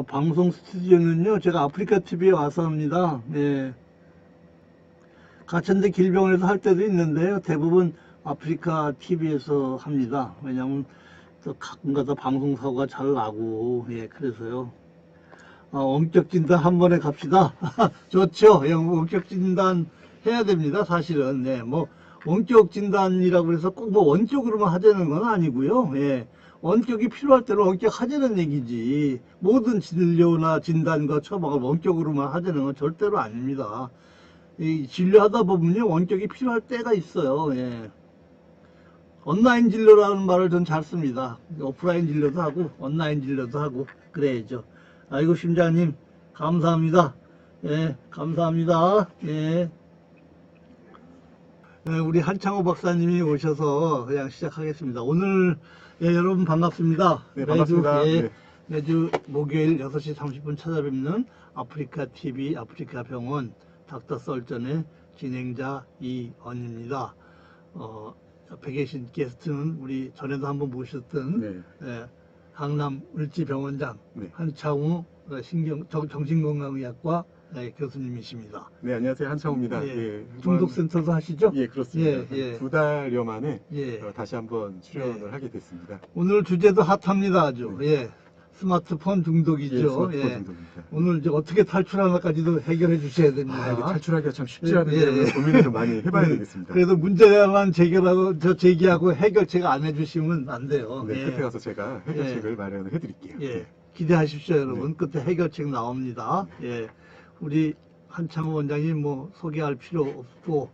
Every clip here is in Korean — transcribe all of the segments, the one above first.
방송 스튜디오는요, 제가 아프리카 TV에 와서 합니다. 예. 가천대 길병원에서 할 때도 있는데요, 대부분 아프리카 TV에서 합니다. 왜냐면 또 가끔가다 방송사고가 잘 나고, 예, 그래서요. 원격 진단 한 번에 갑시다. 좋죠. 원격 진단 해야 됩니다. 사실은. 네, 뭐 원격 진단이라고 해서 꼭 뭐 원격으로만 하자는 건 아니고요. 예. 원격이 필요할 때는 원격 하자는 얘기지. 모든 진료나 진단과 처방을 원격으로만 하자는 건 절대로 아닙니다. 이 진료하다 보면요, 원격이 필요할 때가 있어요. 예. 온라인 진료라는 말을 전 잘 씁니다. 오프라인 진료도 하고 온라인 진료도 하고 그래야죠. 아이고 심장님 감사합니다. 예, 감사합니다. 예. 네, 우리 한창호 박사님이 오셔서 그냥 시작하겠습니다. 오늘 예, 여러분 반갑습니다. 네, 반갑습니다. 예, 네. 매주 목요일 6시 30분 찾아뵙는 아프리카 TV 아프리카 병원 닥터 썰전의 진행자 이언입니다. 백예신 게스트는 우리 전에도 한번 모셨던 네. 예, 강남 을지병원장 네. 한창우 정신건강의학과 교수님이십니다. 네, 안녕하세요. 한창호입니다. 예, 예, 중독센터도 하시죠? 예, 그렇습니다. 예, 예. 두 달여 만에 예. 다시 한번 출연을 하게 됐습니다. 오늘 주제도 핫합니다, 아주. 네. 예. 스마트폰 중독이죠. 예, 스마트폰 예. 중독입니다. 오늘 이제 어떻게 탈출하나까지도 해결해 주셔야 됩니다. 이게 탈출하기가 참 쉽지 예, 않은데 예. 고민을 좀 많이 해봐야 네. 되겠습니다. 그래도 문제만 제기하고 해결책 안 해주시면 안 돼요. 네, 예. 끝에 가서 제가 해결책을 마련을 해드릴게요. 예. 네. 기대하십시오, 여러분. 네. 끝에 해결책 나옵니다. 예. 우리 한창호 원장님 뭐 소개할 필요 없고,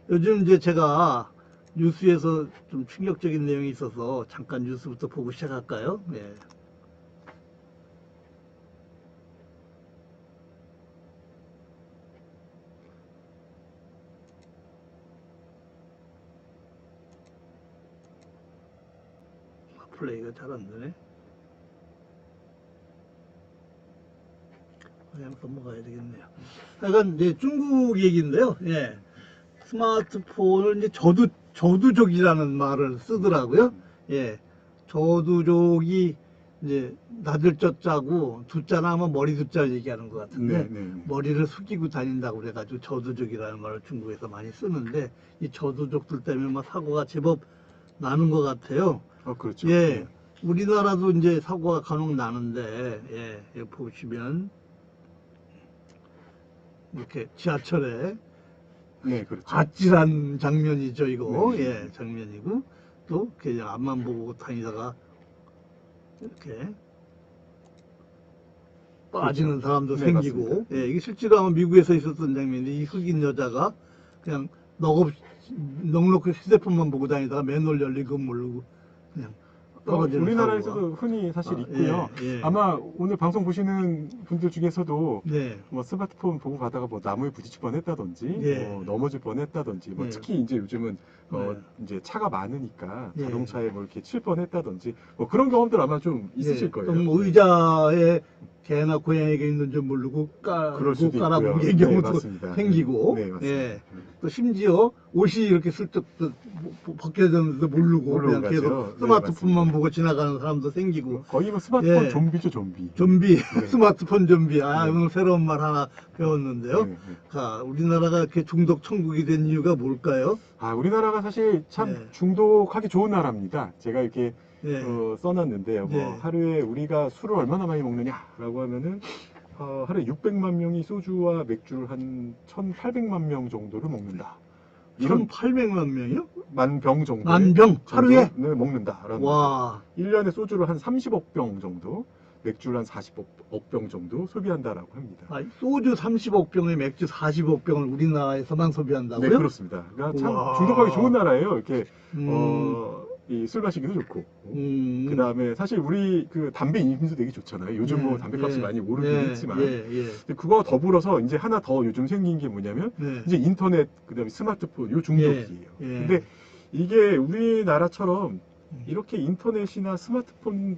요즘 이제 제가 뉴스에서 좀 충격적인 내용이 있어서 잠깐 뉴스부터 보고 시작할까요? 예. 플레이가 잘 안 되네. 그냥 넘어가야 되겠네요. 하여간 이제 중국 얘기인데요. 예. 스마트폰을 이제 저두족이라는 말을 쓰더라고요. 예. 저두족이 이제 나들 쩌자고 두자나 하면 머리 두자를 얘기하는 것 같은데 네, 네, 네. 머리를 숙이고 다닌다고 그래가지고 저두족이라는 말을 중국에서 많이 쓰는데 이 저두족들 때문에 막 사고가 제법 나는 것 같아요. 그렇죠. 예. 네. 우리나라도 이제 사고가 간혹 나는데, 예, 여기 보시면, 이렇게 지하철에 네, 그렇죠. 아찔한 장면이죠, 이거. 네. 예, 장면이고, 또, 그냥 앞만 보고 다니다가, 이렇게, 빠지는 그렇죠. 사람도 네, 생기고, 맞습니다. 예, 이게 실제로 아마 미국에서 있었던 장면인데, 이 흑인 여자가 그냥 넉넉히 휴대폰만 보고 다니다가 맨홀 열린 거 모르고, 그냥 떨어지는 우리나라에서도 사고가. 흔히 사실 있고요. 예, 예. 아마 오늘 방송 보시는 분들 중에서도 네. 뭐 스마트폰 보고 가다가 뭐 나무에 부딪힐 뻔했다든지, 예. 뭐 넘어질 뻔했다든지, 뭐 예. 특히 이제 요즘은 네. 이제 차가 많으니까 예. 자동차에 뭐 이렇게 칠 뻔했다든지, 뭐 그런 경험들 아마 좀 있으실 거예요. 또 의자에 개나 고양이가 있는 줄 모르고 그럴 수도 깔아보는 있고요. 경우도 맞습니다. 생기고, 네, 맞습니다. 예. 또 심지어 옷이 이렇게 슬쩍 벗겨졌는데도 모르고 모르고 그냥 가죠. 계속 네, 스마트폰만 맞습니다. 보고 지나가는 사람도 생기고. 거의 뭐 스마트폰 예. 좀비죠, 좀비. 좀비, 네. 스마트폰 좀비. 아, 네. 오늘 새로운 말 하나 배웠는데요. 네, 네. 자, 우리나라가 이렇게 중독 천국이 된 이유가 뭘까요? 우리나라가 사실 참 네. 중독하기 좋은 나라입니다. 제가 이렇게 예. 써놨는데요. 뭐 네. 하루에 우리가 술을 얼마나 많이 먹느냐라고 하면은 하루에 600만 명이 소주와 맥주를 한 1,800만 명 정도를 먹는다. 이런 1,800만 명이요? 만 병 정도. 만 병? 하루에? 네, 먹는다라는 와. 1년에 소주를 한 30억 병 정도, 맥주를 한 40억 병 정도 소비한다라고 합니다. 소주 30억 병에 맥주 40억 병을 우리나라에서만 소비한다고요? 네, 그렇습니다. 그러니까 참 우와. 중독하기 좋은 나라예요. 이렇게 이 술 마시기도 좋고. 그 다음에 사실 우리 그 담배 인심도 되게 좋잖아요. 요즘 뭐 담배값이 많이 오르긴 했지만. 근데 그거 더불어서 이제 하나 더 요즘 생긴 게 뭐냐면 이제 인터넷, 그 다음에 스마트폰, 요 중독이에요. 근데 이게 우리나라처럼 이렇게 인터넷이나 스마트폰이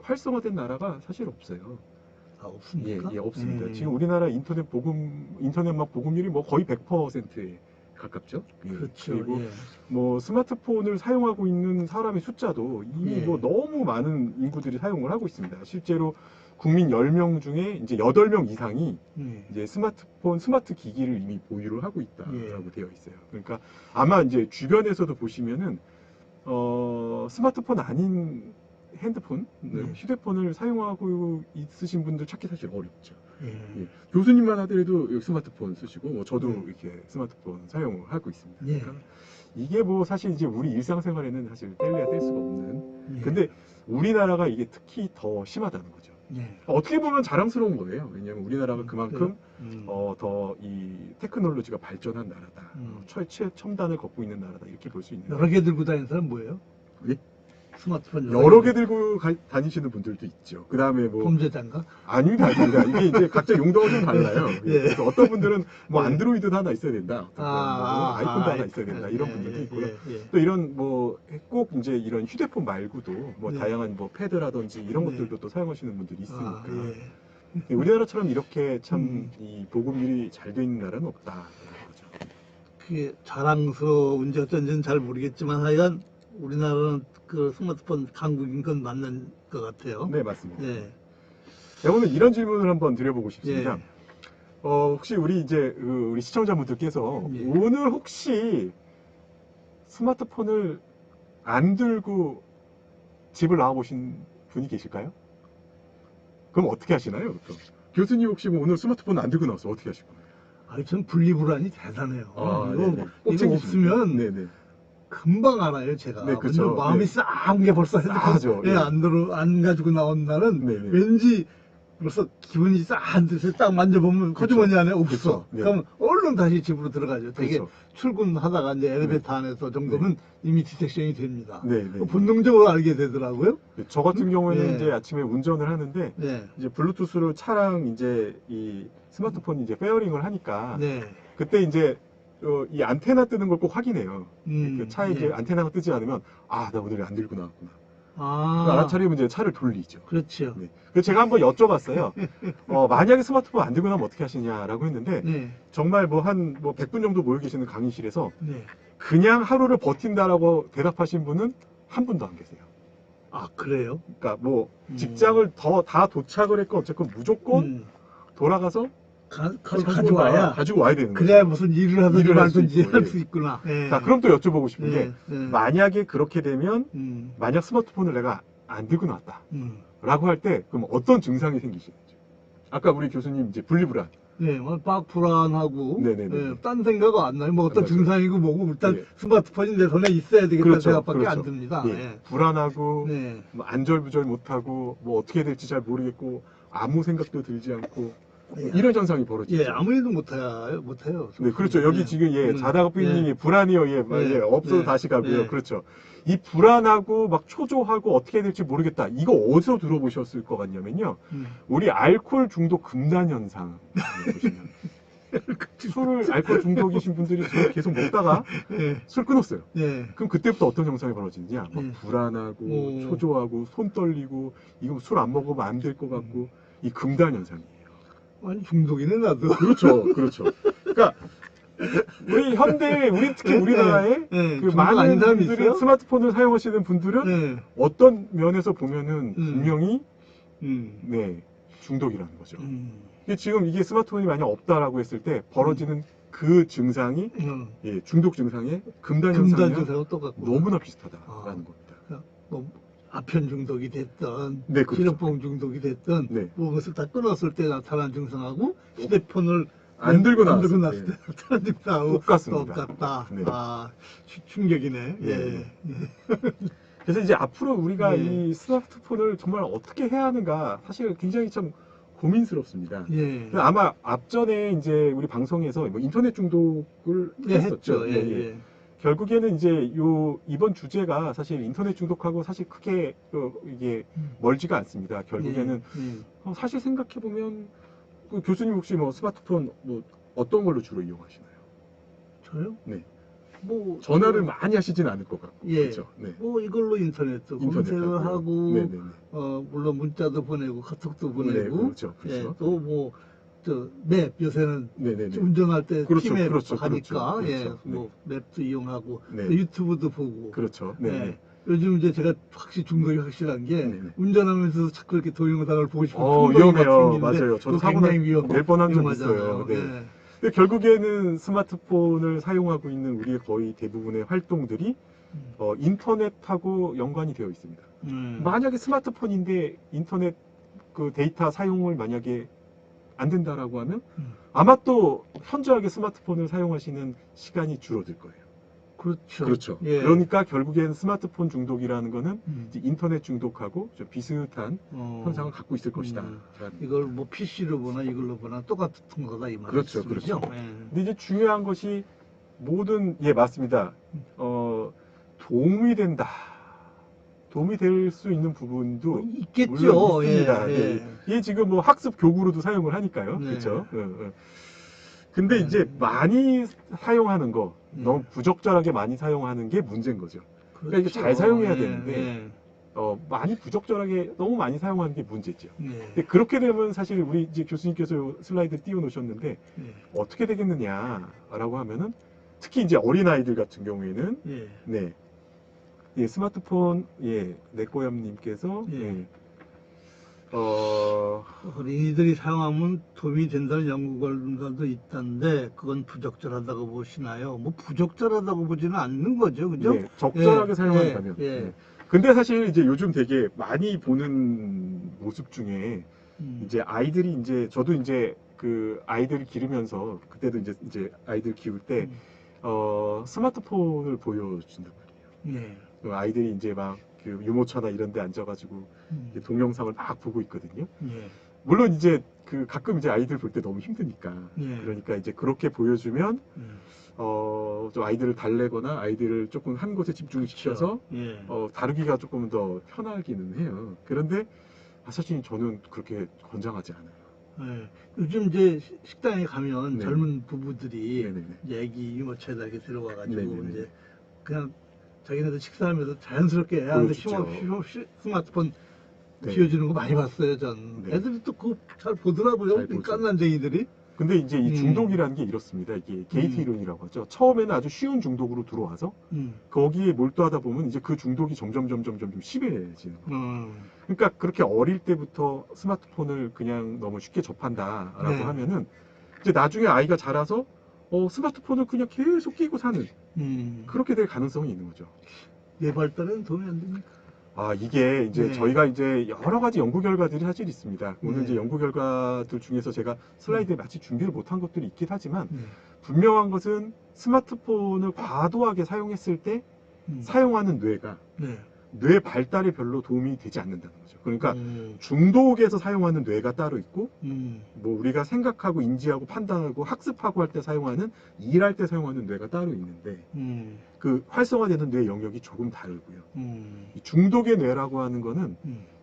활성화된 나라가 사실 없어요. 없습니까? 예, 없습니다. 지금 우리나라 인터넷 막 보급률이 뭐 거의 100%에 가깝죠. 예. 그렇죠. 그리고 예. 뭐 스마트폰을 사용하고 있는 사람의 숫자도 이미 예. 뭐 너무 많은 인구들이 사용을 하고 있습니다. 실제로 국민 10명 중에 이제 8명 이상이 예. 이제 스마트 기기를 이미 보유를 하고 있다라고 예. 되어 있어요. 그러니까 아마 이제 주변에서도 보시면은 스마트폰 아닌 핸드폰, 예. 휴대폰을 사용하고 있으신 분들 찾기 사실 어렵죠. 예. 예. 교수님만 하더라도 스마트폰 쓰시고, 뭐 저도 예. 이렇게 스마트폰 사용을 하고 있습니다. 예. 그러니까 이게 뭐 사실 이제 우리 일상생활에는 사실 뗄래야 뗄 수가 없는. 예. 근데 우리나라가 이게 특히 더 심하다는 거죠. 예. 어떻게 보면 자랑스러운 거예요. 왜냐하면 우리나라가 그만큼 더 이 테크놀로지가 발전한 나라다. 최첨단을 걷고 있는 나라다. 이렇게 볼 수 있는. 여러 개 들고 다니는 사람 뭐예요? 예? 스마트폰 여러 개 들고 다니시는 분들도 있죠. 그 다음에 뭐. 범죄자인가? 아닙니다, 아닙니다. 이게 이제 각자 용도가 좀 달라요. 예. 그래서 어떤 분들은 뭐 예. 안드로이드도 하나 있어야 된다. 어떤 분들은 뭐 아이폰도 하나 있어야 된다. 이런 분들도 있고요. 또 이런 뭐 꼭 이제 이런 휴대폰 말고도 뭐 네. 다양한 뭐 패드라든지 이런 네. 것들도 또 사용하시는 분들이 있으니까. 예. 우리나라처럼 이렇게 참 이 보급률이 잘 돼 있는 나라는 없다라는 거죠. 그게 자랑스러운지 어쩐지는 잘 모르겠지만 하여간 우리나라는 그 스마트폰 강국인 건 맞는 것 같아요. 네, 맞습니다. 예. 자, 오늘 이런 질문을 한번 드려보고 싶습니다. 예. 혹시 우리 이제 우리 시청자분들께서 예. 오늘 혹시 스마트폰을 안 들고 집을 나와보신 분이 계실까요? 그럼 어떻게 하시나요? 그럼? 교수님 혹시 뭐 오늘 스마트폰 안 들고 나와서 어떻게 하실 거예요? 아니, 전 분리불안이 대단해요. 네네. 꼭 이거 챙기시면. 없으면 네네. 금방 알아요, 제가. 네, 그쵸. 근데 마음이 네. 싸한 게 벌써 싸하죠. 핸드폰 예. 안 가지고 나온 날은 네네. 왠지 벌써 기분이 싸한듯이 딱 만져보면 그쵸. 호주머니 안에 없어. 그쵸. 네. 그럼 얼른 다시 집으로 들어가죠. 되게 그렇죠. 출근하다가 이제 엘리베이터 안에서 정도면 이미 디텍션이 됩니다. 네네. 본능적으로 알게 되더라고요. 저 같은 경우에는 네. 이제 아침에 운전을 하는데 네. 이제 블루투스로 차랑 이제 이 스마트폰 이제 페어링을 하니까 네. 그때 이제 이 안테나 뜨는 걸 꼭 확인해요. 그 차에 이제 예. 안테나가 뜨지 않으면 아, 나 오늘 안 들고 나왔구나. 아, 알아차리면 이제 차를 돌리죠. 그렇죠. 네. 그래서 제가 한번 여쭤봤어요. 만약에 스마트폰 안 들고 나면 어떻게 하시냐라고 했는데 네. 정말 뭐 한 100분 정도 모여 계시는 강의실에서 네. 그냥 하루를 버틴다라고 대답하신 분은 한 분도 안 계세요. 아, 그래요? 그러니까 뭐 직장을 다 도착을 했건 어쨌건 무조건 돌아가서 가져와야 가지고 와야 되는 거예요. 그래야 무슨 일을 하든지 일을 할수 말든지 있고, 할 예. 수 있구나. 예. 자, 그럼 또 여쭤보고 싶은 게 예. 만약에 그렇게 되면 음. 만약 스마트폰을 내가 안 들고 나왔다 음. 라고 할 때 그럼 어떤 증상이 생기시는지. 아까 우리 교수님 이제 분리불안. 네, 막 불안하고, 네네네. 예, 딴 생각 안 나요. 뭐 어떤 맞아요. 증상이고 뭐고 일단 예. 스마트폰이 내 손에 있어야 되겠다는 그렇죠. 생각밖에 그렇죠. 안 듭니다. 예. 예. 불안하고 네. 뭐 안절부절 못하고 뭐 어떻게 될지 잘 모르겠고 아무 생각도 들지 않고 예. 이런 현상이 벌어지죠. 예, 아무 일도 못해요. 네, 그렇죠. 여기 예. 지금 자다가 뿌이님이 불안해요. 없어도 네. 다시 가고요. 네. 그렇죠. 이 불안하고 막 초조하고 어떻게 될지 모르겠다. 이거 어디서 들어보셨을 것 같냐면요. 우리 알코올 중독 금단 현상 보시면 술을 알코올 중독이신 분들이 술을 계속 먹다가 예. 술 끊었어요. 예. 그럼 그때부터 어떤 현상이 벌어지느냐? 막 예. 불안하고 오. 초조하고 손 떨리고 이거 술 안 먹으면 안 될 것 같고 이 금단 현상이에요. 아니, 중독이네, 나도. 그렇죠, 그렇죠. 그러니까 우리 특히 우리나라에 예, 그 중독 아닌 많은 사람이 분들이 있어요? 스마트폰을 사용하시는 분들은 예. 어떤 면에서 보면은 분명히 네 중독이라는 거죠. 근데 지금 이게 스마트폰이 만약 없다라고 했을 때 벌어지는 그 증상이 예, 중독 증상의 금단 금단 현상이랑 증상하고 똑같고. 너무나 비슷하다라는 아. 겁니다. 뭐 아편 중독이 됐던, 네, 그렇죠. 신호풍 중독이 됐던, 네. 무엇을 다 끊었을 때 나타난 증상하고 휴대폰을 안 들고 안 들고 나왔을 나왔을 때. 때 나타난 증상하고 똑같습니다. 똑같다. 네. 아, 충격이네. 네, 예. 네. 그래서 이제 앞으로 우리가 네. 이 스마트폰을 정말 어떻게 해야 하는가 사실 굉장히 참 고민스럽습니다. 예. 아마 앞전에 이제 우리 방송에서 뭐 인터넷 중독을 예, 했었죠. 했죠. 예, 예. 결국에는 이제 이번 주제가 사실 인터넷 중독하고 사실 크게 이게 멀지가 않습니다. 결국에는 예. 사실 생각해 보면 그 교수님 혹시 뭐 스마트폰 뭐 어떤 걸로 주로 이용하시나요? 저요? 네. 뭐 전화를 많이 하시지는 않을 것 같고. 예. 그렇죠. 네. 뭐 이걸로 인터넷도 검색을 하고, 네네네. 물론 문자도 보내고 카톡도 네, 보내고, 그렇죠. 예, 그렇죠. 또 뭐 맵 요새는 네네네. 운전할 때 그렇죠, 티맵 그렇죠, 하니까 그렇죠, 예, 그렇죠. 뭐 맵도 이용하고 네. 또 유튜브도 보고 그렇죠. 네. 예. 요즘 이제 제가 확실히 중독이 확실한 게 네네. 운전하면서 자꾸 이렇게 동영상을 보고 싶은 충동이 막 위험해요. 생기는데 맞아요. 저도 그거 사고 굉장히 낼 뻔한 적 위험하잖아요. 있어요. 네. 예. 근데 결국에는 스마트폰을 사용하고 있는 우리의 거의 대부분의 활동들이 인터넷하고 연관이 되어 있습니다. 만약에 스마트폰인데 인터넷 그 데이터 사용을 만약에 안 된다라고 하면 아마 또 현저하게 스마트폰을 사용하시는 시간이 줄어들 거예요. 그렇죠. 그렇죠. 예. 그러니까 결국엔 스마트폰 중독이라는 거는 이제 인터넷 중독하고 좀 비슷한 현상을 갖고 있을 것이다. 이걸 뭐 PC로 보나 이걸로 보나 똑같은 거다 이 그렇죠, 말이죠. 그렇죠. 예. 근데 이제 중요한 것이 모든 맞습니다. 도움이 된다. 도움이 될 수 있는 부분도 뭐 있겠죠. 물론 있습니다. 예, 네. 예. 이게 지금 뭐 학습 교구로도 사용을 하니까요. 네. 그렇죠. 근데 이제 많이 사용하는 거, 너무 부적절하게 많이 사용하는 게 문제인 거죠. 그러니까 이게 잘 사용해야 되는데 많이 부적절하게 너무 많이 사용하는 게 문제죠. 근데 그렇게 되면 사실 우리 이제 교수님께서 슬라이드 띄워 놓으셨는데 어떻게 되겠느냐라고 하면은 특히 이제 어린 아이들 같은 경우에는 스마트폰 내꼬염님께서 어린이들이 사용하면 도움이 된다는 연구 결과도 있던데 그건 부적절하다고 보시나요? 뭐 부적절하다고 보지는 않는 거죠, 그죠? 네, 적절하게 예, 사용한다면. 예. 네. 근데 사실 이제 요즘 되게 많이 보는 모습 중에 이제 아이들이 이제 저도 이제 그 아이들을 기르면서 그때도 이제 아이들 키울 때 스마트폰을 보여준단 말이에요. 그 아이들이 이제 막 그 유모차나 이런 데 앉아가지고 이제 동영상을 막 보고 있거든요. 물론 이제 그 가끔 이제 아이들 볼 때 너무 힘드니까. 그러니까 이제 그렇게 보여주면 좀 아이들을 달래거나 아이들을 조금 한 곳에 집중시켜서 다루기가 조금 더 편하기는 해요. 그런데 사실 저는 그렇게 권장하지 않아요. 요즘 이제 식당에 가면 네. 젊은 부부들이 네네네. 이제 애기 유모차에다 이렇게 들어와가지고 네네네. 이제 그냥 자기네들 식사하면서 자연스럽게 애한테 보여주죠. 스마트폰 네. 쥐어주는 거 많이 봤어요, 전. 네. 애들이 또 그거 잘 보더라고요, 잘 이 보죠. 깐난쟁이들이. 근데 이제 이 중독이라는 게 이렇습니다. 이게 게이트 이론이라고 하죠. 처음에는 아주 쉬운 중독으로 들어와서 거기에 몰두하다 보면 이제 그 중독이 점점 심해지는 거예요. 그러니까 그렇게 어릴 때부터 스마트폰을 그냥 너무 쉽게 접한다라고 하면은 이제 나중에 아이가 자라서 스마트폰을 그냥 계속 끼고 사는 그렇게 될 가능성이 있는 거죠. 뇌 발달에는 도움이 안 됩니까? 이게 이제 네. 저희가 이제 여러 가지 연구 결과들이 사실 있습니다. 오늘 네. 이제 연구 결과들 중에서 제가 슬라이드에 마치 준비를 못한 것들이 있긴 하지만 분명한 것은 스마트폰을 과도하게 사용했을 때 사용하는 뇌가 뇌 발달에 별로 도움이 되지 않는다는 거죠. 그러니까 중독에서 사용하는 뇌가 따로 있고 뭐 우리가 생각하고 인지하고 판단하고 학습하고 할 때 사용하는 일할 때 사용하는 뇌가 따로 있는데 그 활성화되는 뇌 영역이 조금 다르고요. 이 중독의 뇌라고 하는 거는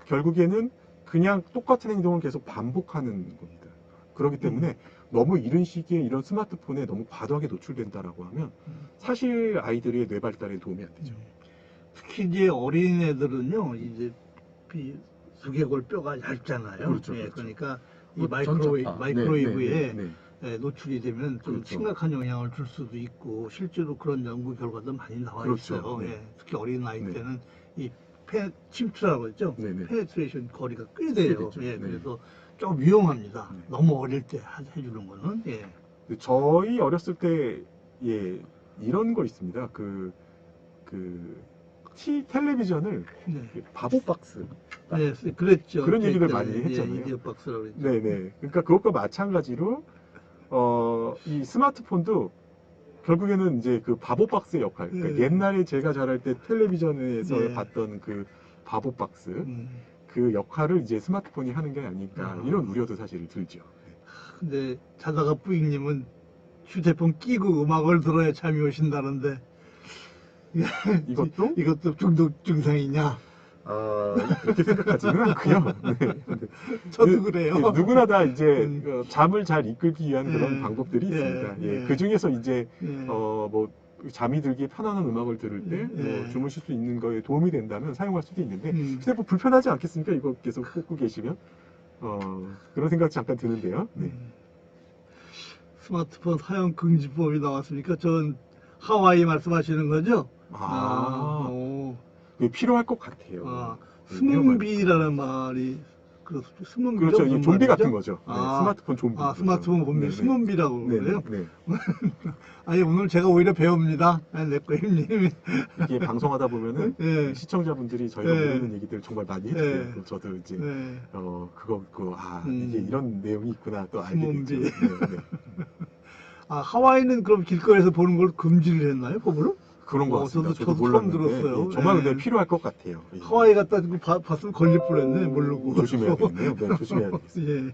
결국에는 그냥 똑같은 행동을 계속 반복하는 겁니다. 그렇기 때문에 너무 이른 시기에 이런 스마트폰에 너무 과도하게 노출된다라고 하면 사실 아이들의 뇌 발달에 도움이 안 되죠. 특히 이제 어린애들은요, 이제 두개골 뼈가 얇잖아요. 그렇죠, 예, 그렇죠. 그러니까 이 뭐 마이크로웨이브에 네. 노출이 되면 좀 그렇죠. 심각한 영향을 줄 수도 있고 실제로 그런 연구 결과도 많이 나와 그렇죠. 있어요. 네. 예, 특히 어린 아이 네. 때는 이 침투라고 했죠. 네네. 페네트레이션 거리가 꽤 돼요. 되죠. 예, 네. 그래서 좀 위험합니다. 네. 너무 어릴 때 해주는 거는. 예. 저희 어렸을 때 이런 거 있습니다. 텔레비전을 바보 박스 네, 그랬죠. 그런 얘기를 많이 했잖아요. 예, 이디어 박스라고 그랬죠. 네네. 그러니까 그것과 마찬가지로 이 스마트폰도 결국에는 이제 그 바보 박스의 역할. 그러니까 옛날에 제가 자랄 때 텔레비전에서 봤던 그 바보 박스 그 역할을 이제 스마트폰이 하는 게 아닐까 이런 우려도 사실 들죠. 근데 자다가 뿌잉님은 휴대폰 끼고 음악을 들어야 잠이 오신다는데 이것도 중독 증상이냐? 그렇게 생각하지는 않고요. 네. 저도 그래요. 누구나 다 이제 잠을 잘 이끌기 위한 그런 방법들이 있습니다. 그 중에서 이제 뭐 잠이 들기 편안한 음악을 들을 때 뭐 주무실 수 있는 거에 도움이 된다면 사용할 수도 있는데 근데 뭐 불편하지 않겠습니까? 이거 계속 꽂고 계시면 그런 생각 잠깐 드는데요. 네. 스마트폰 사용 금지법이 나왔으니까 전 하와이 말씀하시는 거죠? 그게 필요할 것 같아요. 스문비라는 말이 스문비죠? 그렇죠. 무슨 좀비 말이죠? 같은 거죠. 네, 스마트폰 좀비. 스마트폰 좀비, 네네. 스문비라고 그래요? 네. 아니, 오늘 제가 오히려 배웁니다. 내꺼님이. 이게 방송하다 보면은 네. 시청자분들이 저희가 네. 모르는 얘기들 정말 많이 해주세요. 네. 저도 이제 네. 이게 이런 내용이 있구나 또 알게 스문비. 됐죠. 네. 하와이는 그럼 길거리에서 보는 걸 금지를 했나요, 법으로? 그런 것 같습니다. 저도 처음 몰랐는데, 들었어요. 예, 정말 네. 근데 필요할 것 같아요. 예. 하와이 갔다 봤으면 걸릴 뻔했네, 모르고. 조심해야겠네요. 네, 조심해야 되겠어요. 예. 네.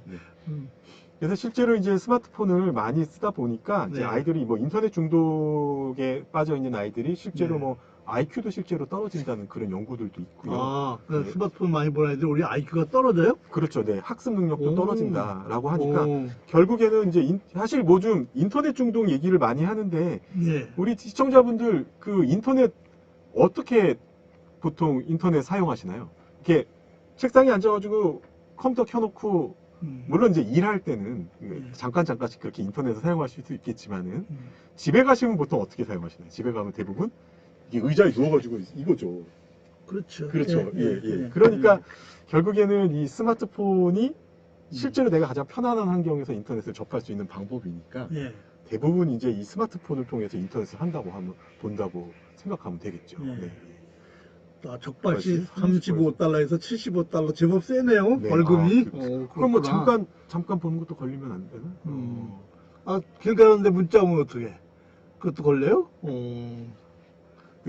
그래서 실제로 이제 스마트폰을 많이 쓰다 보니까 이제 네. 아이들이 뭐 인터넷 중독에 빠져 있는 아이들이 실제로 네. 뭐 IQ도 실제로 떨어진다는 그런 연구들도 있고요. 네. 스마트폰 많이 보는 애들 우리 IQ가 떨어져요? 그렇죠. 네. 학습 능력도 오. 떨어진다라고 하니까 오. 결국에는 이제 사실 뭐 좀 인터넷 중독 얘기를 많이 하는데 예. 우리 시청자분들 그 인터넷 어떻게 보통 인터넷 사용하시나요? 이렇게 책상에 앉아가지고 컴퓨터 켜놓고 물론 이제 일할 때는 잠깐씩 그렇게 인터넷을 사용하실 수 있겠지만은 집에 가시면 보통 어떻게 사용하시나요? 집에 가면 대부분 이게 의자에 누워가지고 이거죠. 그렇죠. 그렇죠. 예. 그러니까 결국에는 이 스마트폰이 실제로 내가 가장 편안한 환경에서 인터넷을 접할 수 있는 방법이니까 예. 대부분 이제 이 스마트폰을 통해서 인터넷을 본다고 생각하면 되겠죠. 예. 네. 적발시 35달러에서 75달러 제법 세네요. 네. 월급이. 그럼 뭐 잠깐 보는 것도 걸리면 안 되나? 길 가는데 문자 오면 어떻게? 그것도 걸려요?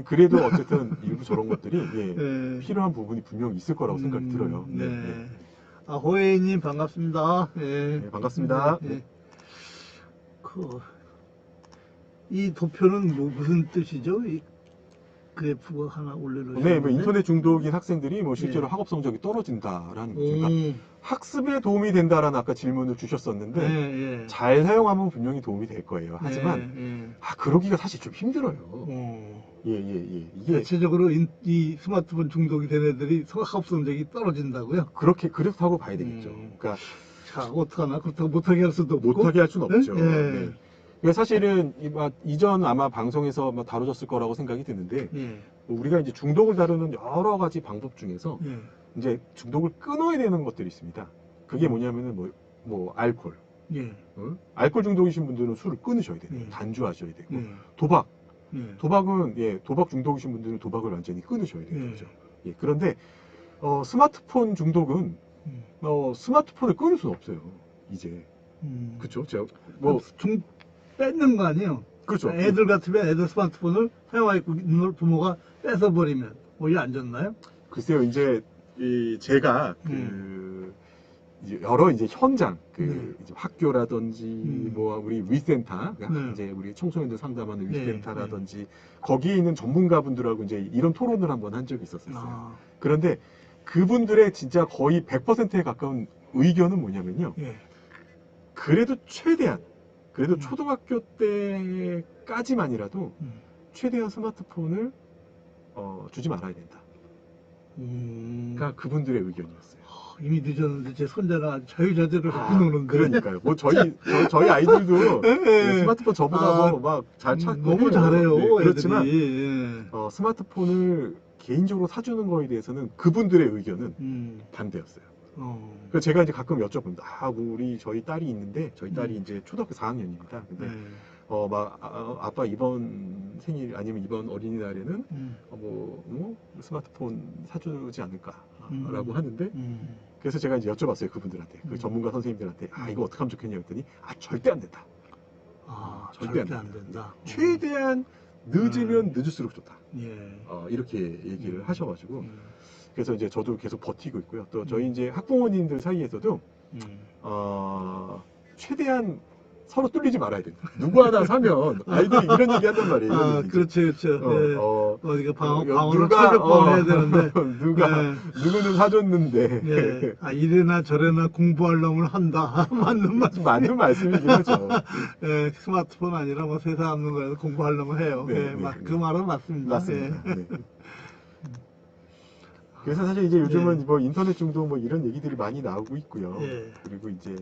그래도 어쨌든 일부 저런 것들이 예. 필요한 부분이 분명히 있을 거라고 생각이 들어요. 네. 호혜님 반갑습니다. 예. 네, 반갑습니다. 예. 이 도표는 무슨 뜻이죠? 이 그래프가 하나 올려놓으셨는데. 네, 뭐 인터넷 중독인 학생들이 뭐 실제로 학업 성적이 떨어진다라는 거죠. 그러니까 학습에 도움이 된다라는 아까 질문을 주셨었는데 잘 사용하면 분명히 도움이 될 거예요. 하지만 그러기가 사실 좀 힘들어요. 이게 대체적으로 이 스마트폰 중독이 된 애들이 학업 성적이 떨어진다고요? 그렇다고 봐야 되겠죠. 그러니까 자, 어떡하나? 그렇다고 못하게 할 수도 없고. 못하게 할 수는 없죠. 네? 네. 그러니까 사실은 이전 아마 방송에서 다뤄졌을 거라고 생각이 드는데 우리가 이제 중독을 다루는 여러 가지 방법 중에서 이제 중독을 끊어야 되는 것들이 있습니다. 그게 뭐냐면은 뭐 알코올. 알코올 중독이신 분들은 술을 끊으셔야 돼요. 단주하셔야 되고 도박. 도박 중독이신 분들은 도박을 완전히 끊으셔야 되는 거죠. 그런데 스마트폰 중독은 스마트폰을 끊을 수는 없어요. 이제 그렇죠. 제가 뺏는 거 아니에요? 그렇죠. 애들 같으면 애들 스마트폰을 사용하고 있는 걸 부모가 뺏어버리면 오히려 안 좋나요? 글쎄요, 이제 제가 이제 여러 이제 현장 이제 학교라든지 뭐 우리 위센터 이제 우리 청소년들 상담하는 위센터라든지 거기에 있는 전문가분들하고 이제 이런 토론을 한번 한 적이 있었어요. 그런데 그분들의 진짜 거의 100%에 가까운 의견은 뭐냐면요. 그래도 그래도 초등학교 때까지만이라도 최대한 스마트폰을 주지 말아야 된다. 가 그분들의 의견이었어요. 이미 늦었는데 제 손자가 자유자재로 갖고 노는데. 그러니까요. 뭐 저희 아이들도 스마트폰 저보다 막 잘 찾고 너무 잘해요. 그렇지만 애들이. 스마트폰을 개인적으로 사주는 거에 대해서는 그분들의 의견은 반대였어요. 그래서 제가 이제 가끔 여쭤봅니다. 저희 딸이 있는데 저희 딸이 이제 초등학교 4학년입니다. 근데 아빠 이번 생일 아니면 이번 어린이날에는 스마트폰 사주지 않을까라고 하는데 그래서 제가 이제 여쭤봤어요. 그분들한테 그 전문가 선생님들한테 이거 어떻게 하면 좋겠냐 했더니 절대 안 된다. 절대 안 된다. 최대한 늦으면 늦을수록 좋다. 이렇게 얘기를 하셔가지고 그래서 이제 저도 계속 버티고 있고요. 또 저희 이제 학부모님들 사이에서도 최대한 서로 뚫리지 말아야 된다. 누구 하나 사면 아이들이 이런 얘기 한단 말이에요. 그렇죠. 어디가 방어를 철벽방어해야 되는데 누구는 사줬는데 이래나 저래나 공부할 놈을 한다. 맞는 말씀이긴 하죠. 스마트폰 아니라 뭐 세상 없는 거라도 공부할 놈을 해요. 그 말은 맞습니다. 그래서 사실 이제 요즘은 뭐 인터넷 중독 뭐 이런 얘기들이 많이 나오고 있고요. 그리고 이제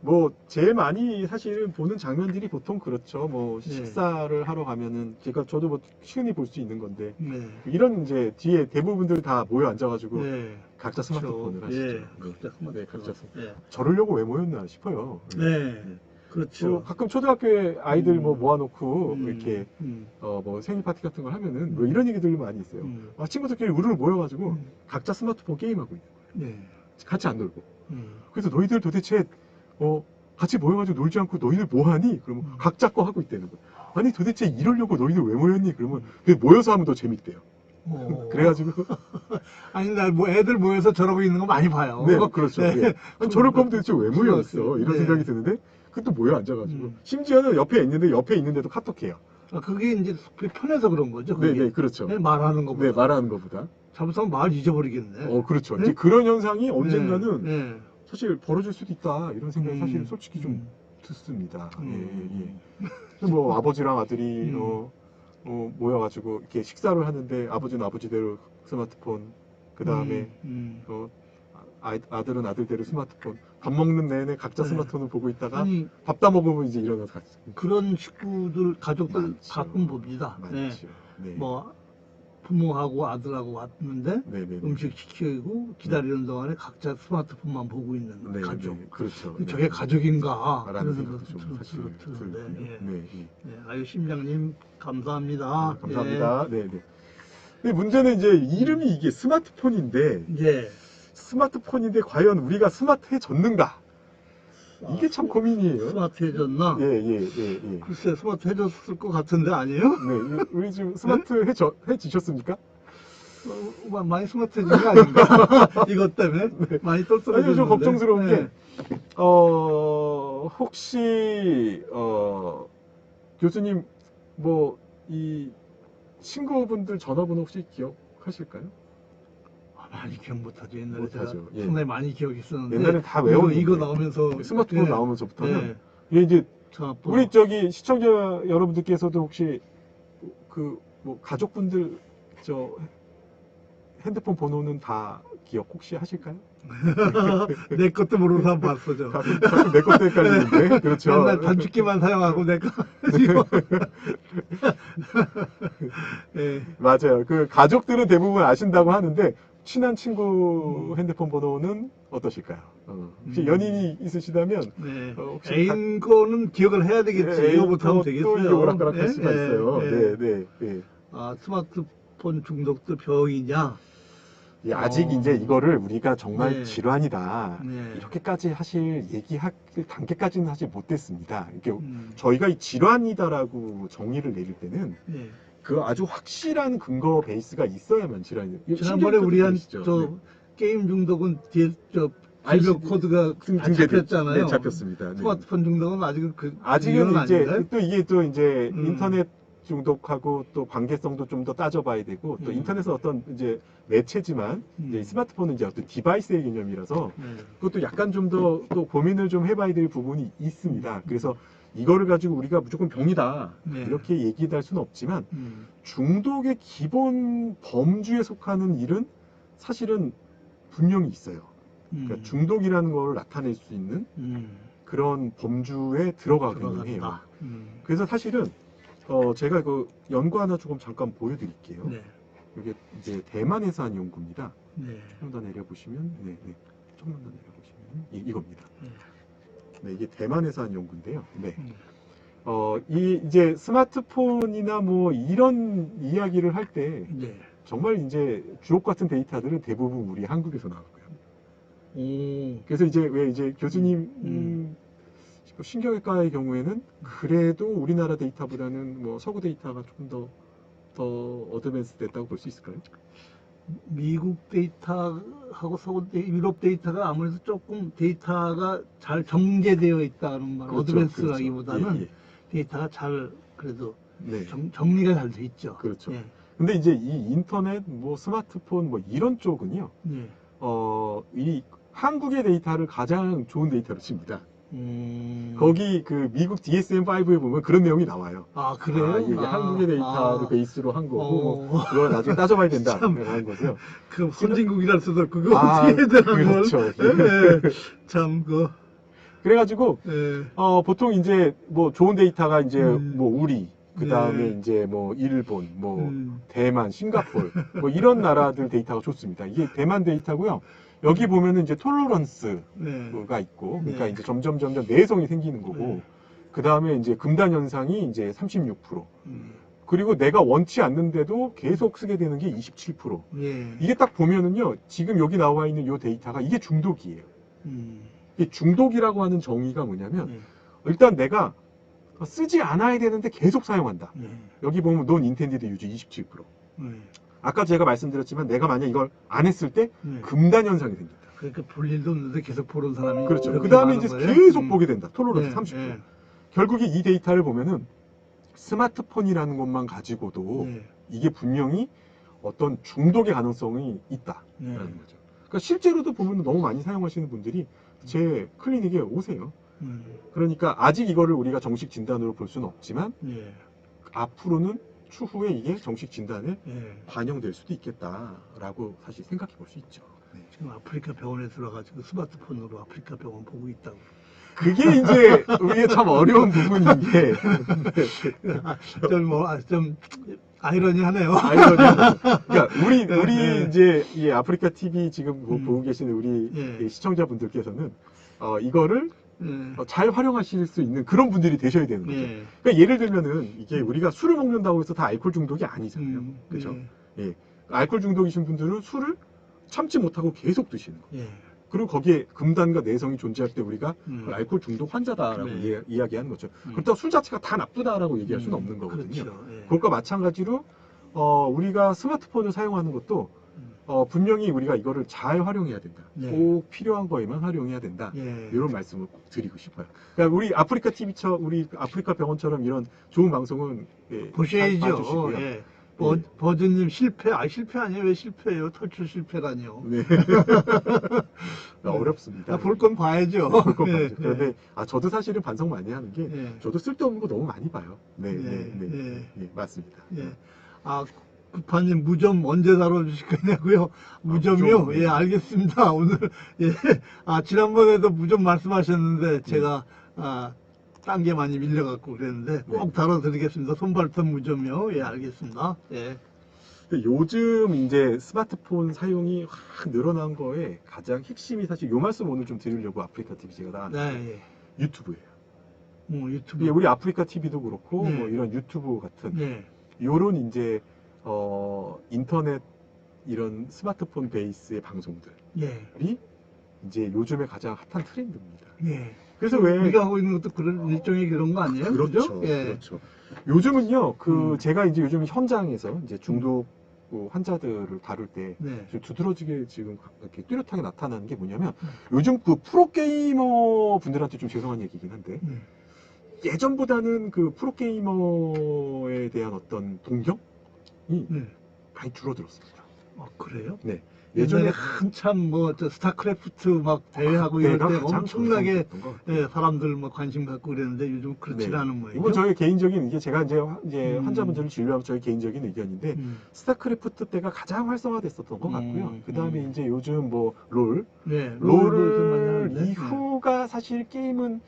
뭐 제일 많이 사실은 보는 장면들이 보통 그렇죠. 뭐 네. 식사를 하러 가면은 저도 뭐 흔히 볼 수 있는 건데 네. 이런 이제 뒤에 대부분들 다 모여 앉아가지고 네. 각자 스마트폰을 하시죠. 예, 각자 스마트폰. 네, 각자 예. 저러려고 왜 모였나 싶어요. 네. 그렇죠. 또 가끔 초등학교에 아이들 뭐 모아놓고 음, 이렇게 음, 뭐 생일 파티 같은 걸 하면은 뭐 이런 얘기들도 많이 있어요. 친구들끼리 우르르 모여가지고 각자 스마트폰 게임하고 있는 거예요. 네. 같이 안 놀고. 그래서 너희들 도대체 같이 모여가지고 놀지 않고 너희들 뭐 하니? 그러면 각자 거 하고 있다는 거예요. 아니 도대체 이러려고 너희들 왜 모였니? 그러면 모여서 하면 더 재밌대요. 그래가지고 아니 나 뭐 애들 모여서 저러고 있는 거 많이 봐요. 네, 그렇죠. 네. 예. 아니, 저럴 거면 도대체 왜 모였어? 이런 네. 생각이 드는데 그것도 모여 앉아가지고 심지어는 옆에 있는데도 카톡해요. 아, 그게 이제 편해서 그런 거죠. 그게. 네, 그렇죠. 네, 말하는 거보다. 네, 말하는 것보다. 잘못하면 말 잊어버리겠네. 그렇죠. 네? 이제 그런 현상이 언젠가는 네. 사실 벌어질 수도 있다 이런 생각이 사실 솔직히 좀 듣습니다. 뭐 아버지랑 아들이 모여가지고 이렇게 식사를 하는데 아버지는 아버지대로 스마트폰, 그 다음에 아들은 아들대로 스마트폰, 밥 먹는 내내 각자 네. 스마트폰을 보고 있다가 아니 밥 다 먹으면 이제 일어나서 같이. 그런 식구들 가족들 많죠. 가끔 봅니다. 네. 많죠. 네. 뭐 부모하고 아들하고 왔는데 네네네. 음식 시키고 기다리는 동안에 각자 스마트폰만 보고 있는 네, 가족. 네, 그렇죠. 저게 네. 가족인가 라는 그런 생각도 생각도 좀 사실 들었는데. 들고요. 예. 네, 예. 네, 아유 심장님 감사합니다. 감사합니다. 네, 네. 근데 문제는 이제 이름이 이게 스마트폰인데 예. 스마트폰인데 과연 우리가 스마트해졌는가? 이게 참 고민이에요. 스마트해졌나? 예, 예, 예, 예. 글쎄 스마트해졌을 것 같은데 아니에요? 네, 우리 지금 스마트해지셨습니까? 많이 스마트해진 거 아닌가? 이것 때문에 많이 똘똘해졌는데. 아니, 좀 걱정스러운 네. 게 혹시 교수님 뭐 이 친구분들 전화번호 혹시 기억하실까요? 많이 기억 못하죠. 옛날에 못하죠. 제가 예. 상당히 많이 기억이 있었는데 옛날에 다 외웠는데 이거 나오면서 스마트폰 예. 나오면서부터는 예. 이제 전화번호. 우리 저기 시청자 여러분들께서도 혹시 그 뭐 가족분들 저 핸드폰 번호는 다 기억 혹시 하실까요? 내 것도 모르는 사람 봤어 저. 가끔 내 것도 헷갈리는데 그렇죠. 맨날 단축키만 사용하고 내가 예. 맞아요. 그 가족들은 대부분 아신다고 하는데 친한 친구 핸드폰 번호는 어떠실까요? 혹시 연인이 있으시다면 네. 혹시 애인 거는 기억을 해야 되겠지. 이거 못하면 되겠어요. 또 오락가락 할 예? 수가 있어요. 예. 네, 네, 네. 아 스마트폰 중독도 병이냐? 아직 이제 이거를 우리가 정말 네. 질환이다. 네. 이렇게까지 얘기할 단계까지는 사실 못됐습니다. 이게 음. 저희가 이 질환이다라고 정의를 내릴 때는 예. 그 아주 확실한 근거 베이스가 있어야만 질환이. 지난번에 우리 한 네. 게임 중독은 뒤에 저 알지- 질병 코드가 다 잡혔잖아요. 네, 잡혔습니다. 네. 스마트폰 중독은 아직은 아직은 이건 이제 아닌데? 또 이게 또 이제 음. 인터넷 중독하고 또 관계성도 좀 더 따져봐야 되고 또 인터넷은 어떤 이제 매체지만 이제 스마트폰은 이제 어떤 디바이스의 개념이라서 그것도 약간 좀 더 또 고민을 좀 해봐야 될 부분이 있습니다. 그래서 이거를 가지고 우리가 무조건 병이다 네. 이렇게 얘기할 수는 없지만 중독의 기본 범주에 속하는 일은 사실은 분명히 있어요. 그러니까 중독이라는 걸 나타낼 수 있는 그런 범주에 들어가기는 해요. 그래서 사실은 제가 그 연구 하나 조금 잠깐 보여드릴게요. 네. 이게 이제 대만에서 한 연구입니다. 네. 좀 더 내려보시면, 네, 네, 조금만 더 내려보시면 이겁니다. 네, 이게 대만에서 한 연구인데요. 네. 이제 스마트폰이나 뭐 이런 이야기를 할 때 네. 정말 이제 주옥 같은 데이터들은 대부분 우리 한국에서 나오고요. 오. 그래서 이제 왜 이제 교수님 신경외과의 경우에는 그래도 우리나라 데이터보다는 뭐 서구 데이터가 조금 더 어드밴스 됐다고 볼 수 있을까요? 미국 데이터하고 유럽 데이터가 아무래도 조금 데이터가 잘 정제되어 있다는 말, 그렇죠, 어드밴스라기보다는 그렇죠. 예, 예. 데이터가 잘 그래도 네. 정리가 잘 돼 있죠. 그렇죠. 예. 근데 이제 이 인터넷, 뭐 스마트폰, 뭐 이런 쪽은요, 예. 이 한국의 데이터를 가장 좋은 데이터로 칩니다. 거기 그 미국 DSM-5에 보면 그런 내용이 나와요. 아, 그래요? 이게 한국의 데이터를 베이스로 한 거고, 뭐 그걸 나중에 따져봐야 된다. 참. 하는 거죠. 그 선진국이랄 수도 없고 그거 아, 어떻게 해야 되나 걸. 그렇죠. 예. 참 그래가지고 예. 보통 이제 뭐 좋은 데이터가 이제 음. 뭐 우리 그 다음에 네. 이제 뭐 일본, 뭐 음. 대만, 싱가포르 뭐 이런 나라들 데이터가 좋습니다. 이게 대만 데이터고요. 여기 보면은 이제 톨러런스가 네. 있고, 그러니까 네. 이제 점점 내성이 생기는 거고, 네. 그 다음에 이제 금단 현상이 이제 36%, 음. 그리고 내가 원치 않는데도 계속 쓰게 되는 게 27%. 예. 이게 딱 보면은요, 지금 여기 나와 있는 이 데이터가 이게 중독이에요. 이 중독이라고 하는 정의가 뭐냐면, 예. 일단 내가 쓰지 않아야 되는데 계속 사용한다. 예. 여기 보면 non intended use 27%. 예. 아까 제가 말씀드렸지만 내가 만약 이걸 안 했을 때 예. 금단 현상이 생긴다. 그러니까 볼 일도 없는데 계속 보는 사람이 그렇죠. 이렇게 그 다음에 많은 이제 거예요? 계속 보게 된다. 톨러런스 예. 30%. 예. 결국에 이 데이터를 보면은 스마트폰이라는 것만 가지고도 예. 이게 분명히 어떤 중독의 가능성이 있다라는 예. 거죠. 그러니까 실제로도 보면 너무 많이 사용하시는 분들이 제 클리닉에 오세요. 그러니까 아직 이거를 우리가 정식 진단으로 볼 수는 없지만 예. 앞으로는 추후에 이게 정식 진단에 예. 반영될 수도 있겠다라고 사실 생각해 볼 수 있죠. 네. 지금 아프리카 병원에 들어가지고 스마트폰으로 아프리카 병원 보고 있다고. 그게 이제 우리의 참 어려운 부분인 게 좀 아이러니하네요. 그러니까 우리 네. 이제 이 아프리카 TV 지금 음. 보고 계시는 우리 예. 시청자분들께서는 이거를 예. 잘 활용하실 수 있는 그런 분들이 되셔야 되는 거죠. 예. 그러니까 예를 들면은 이게 우리가 술을 먹는다고 해서 다 알코올 중독이 아니잖아요. 그렇죠? 예. 예. 알코올 중독이신 분들은 술을 참지 못하고 계속 드시는 거예요. 예. 그리고 거기에 금단과 내성이 존재할 때 우리가 음. 알코올 중독 환자다라고 네. 이야기하는 거죠. 그렇다고 술 자체가 다 나쁘다라고 얘기할 수는 없는 거거든요. 그렇죠. 예. 그것과 마찬가지로 우리가 스마트폰을 사용하는 것도 분명히 우리가 이거를 잘 활용해야 된다. 네. 꼭 필요한 거에만 활용해야 된다. 예. 이런 말씀을 꼭 드리고 싶어요. 그러니까 우리 아프리카 우리 아프리카 병원처럼 이런 좋은 방송은 잘 보셔야죠. 봐주시고요. 예. 버즈님 실패 아니에요? 왜 실패예요? 탈출 실패라니요. 네. 어렵습니다. 볼 건 봐야죠. 볼 건 예, 봐야죠. 그런데 저도 사실은 반성 많이 하는 게 예. 저도 쓸데없는 거 너무 많이 봐요. 네, 예, 네, 네, 예. 네, 맞습니다. 예. 구파님 무좀 언제 다뤄주실 거냐고요? 무좀이요? 무좀. 예, 알겠습니다. 오늘 예. 지난번에도 무좀 말씀하셨는데 제가 딴 게 많이 밀려갖고 그랬는데 꼭 다뤄드리겠습니다. 손발톱 무좀이요? 예, 알겠습니다. 예. 요즘 이제 스마트폰 사용이 확 늘어난 거에 가장 핵심이 사실 요 말씀 오늘 좀 드리려고 아프리카 TV 제가 나왔는데 네, 유튜브예요. 유튜브. 예, 우리 아프리카 TV도 그렇고 네. 뭐 이런 유튜브 같은 네. 요런 이제 인터넷 이런 스마트폰 베이스의 방송들이 예. 이제 요즘에 가장 핫한 트렌드입니다. 예. 그래서 왜 우리가 하고 있는 것도 그런 일종의 그런 거 아니에요? 그렇죠, 그죠? 예. 그렇죠. 요즘은요, 제가 이제 요즘 현장에서 이제 중독 환자들을 다룰 때 네. 좀 두드러지게 지금 이렇게 뚜렷하게 나타나는 게 뭐냐면 요즘 그 프로게이머 분들한테 좀 죄송한 얘기긴 한데 예전보다는 그 프로게이머에 대한 어떤 동경이 많이 줄어들었습니다. 그래요? 네. 예전에 한참 저 스타크래프트 막 대회하고 이럴 때 엄청나게 사람들 관심 갖고 그랬는데 요즘 그렇지 않은 모양이죠. 이건 저희 개인적인 이게 제가 이제 환자분들을 진료하면 저희 개인적인 의견인데 스타크래프트 때가 가장 활성화됐었던 것 같고요. 그 다음에 이제 요즘 뭐 롤 이후가 사실 게임은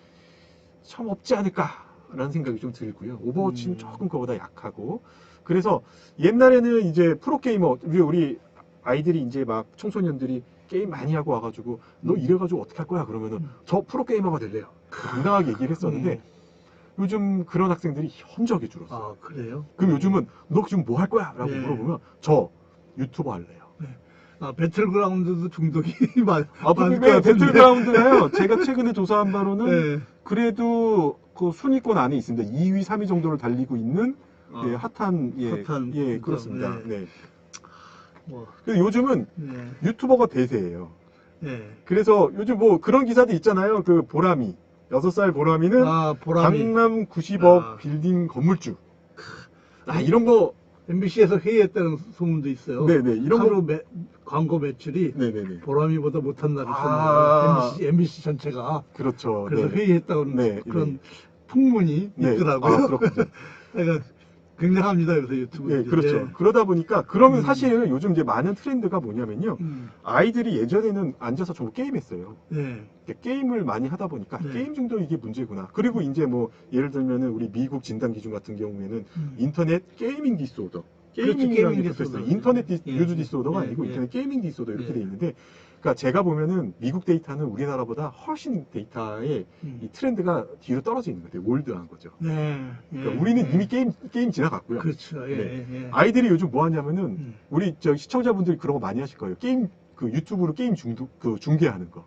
참 없지 않을까라는 생각이 좀 들고요. 오버워치는 조금 그거보다 약하고 그래서 옛날에는 이제 프로게이머 우리 아이들이 이제 막 청소년들이 게임 많이 하고 와가지고 너 이래가지고 어떻게 할 거야 그러면은 저 프로게이머가 될래요 당당하게 얘기를 했었는데 요즘 그런 학생들이 현저하게 줄었어요. 그래요? 그럼 요즘은 너 지금 뭐 할 거야? 라고 물어보면 저 유튜버 할래요. 배틀그라운드도 중독이 많을 배틀그라운드가요. 제가 최근에 조사한 바로는 그래도 그 순위권 안에 있습니다. 2위, 3위 정도를 달리고 있는 핫한 그렇습니다. 네. 근데 요즘은 유튜버가 대세예요. 그래서 요즘 뭐 그런 기사도 있잖아요. 그 보람이 6살 보람이는 강남 90억 빌딩 건물주. 이런 거 MBC에서 회의했다는 소문도 있어요. 네네. 이런 하루 광고 매출이 보람이보다 못한다고 했었는데 MBC 전체가 그렇죠. 그래서 회의했다고 그런 풍문이 있더라고요. 그렇군요. 그러니까 굉장합니다, 요새 유튜브. 예, 그렇죠. 예. 그러다 보니까 그러면 사실 요즘 이제 많은 트렌드가 뭐냐면요. 음. 아이들이 예전에는 앉아서 전부 게임했어요. 예. 게임을 많이 하다 보니까 네. 게임 중독 이게 문제구나. 그리고 이제 뭐 예를 들면은 우리 미국 진단 기준 같은 경우에는 인터넷 게이밍 디스오더. 게이밍이라는 게 붙어있어요. 인터넷 유즈 디스오더가 아니고 인터넷 게이밍 디스오더 이렇게 돼 있는데, 그러니까 제가 보면은 미국 데이터는 우리나라보다 훨씬 데이터의 이 트렌드가 뒤로 떨어져 있는 거예요. 올드한 거죠. 네. 그러니까 우리는 이미 게임 지나갔고요. 그렇죠. 예. 네. 예. 아이들이 요즘 뭐 하냐면은 우리 저 시청자분들이 그런 거 많이 하실 거예요. 게임 그 유튜브로 게임 중계하는 거.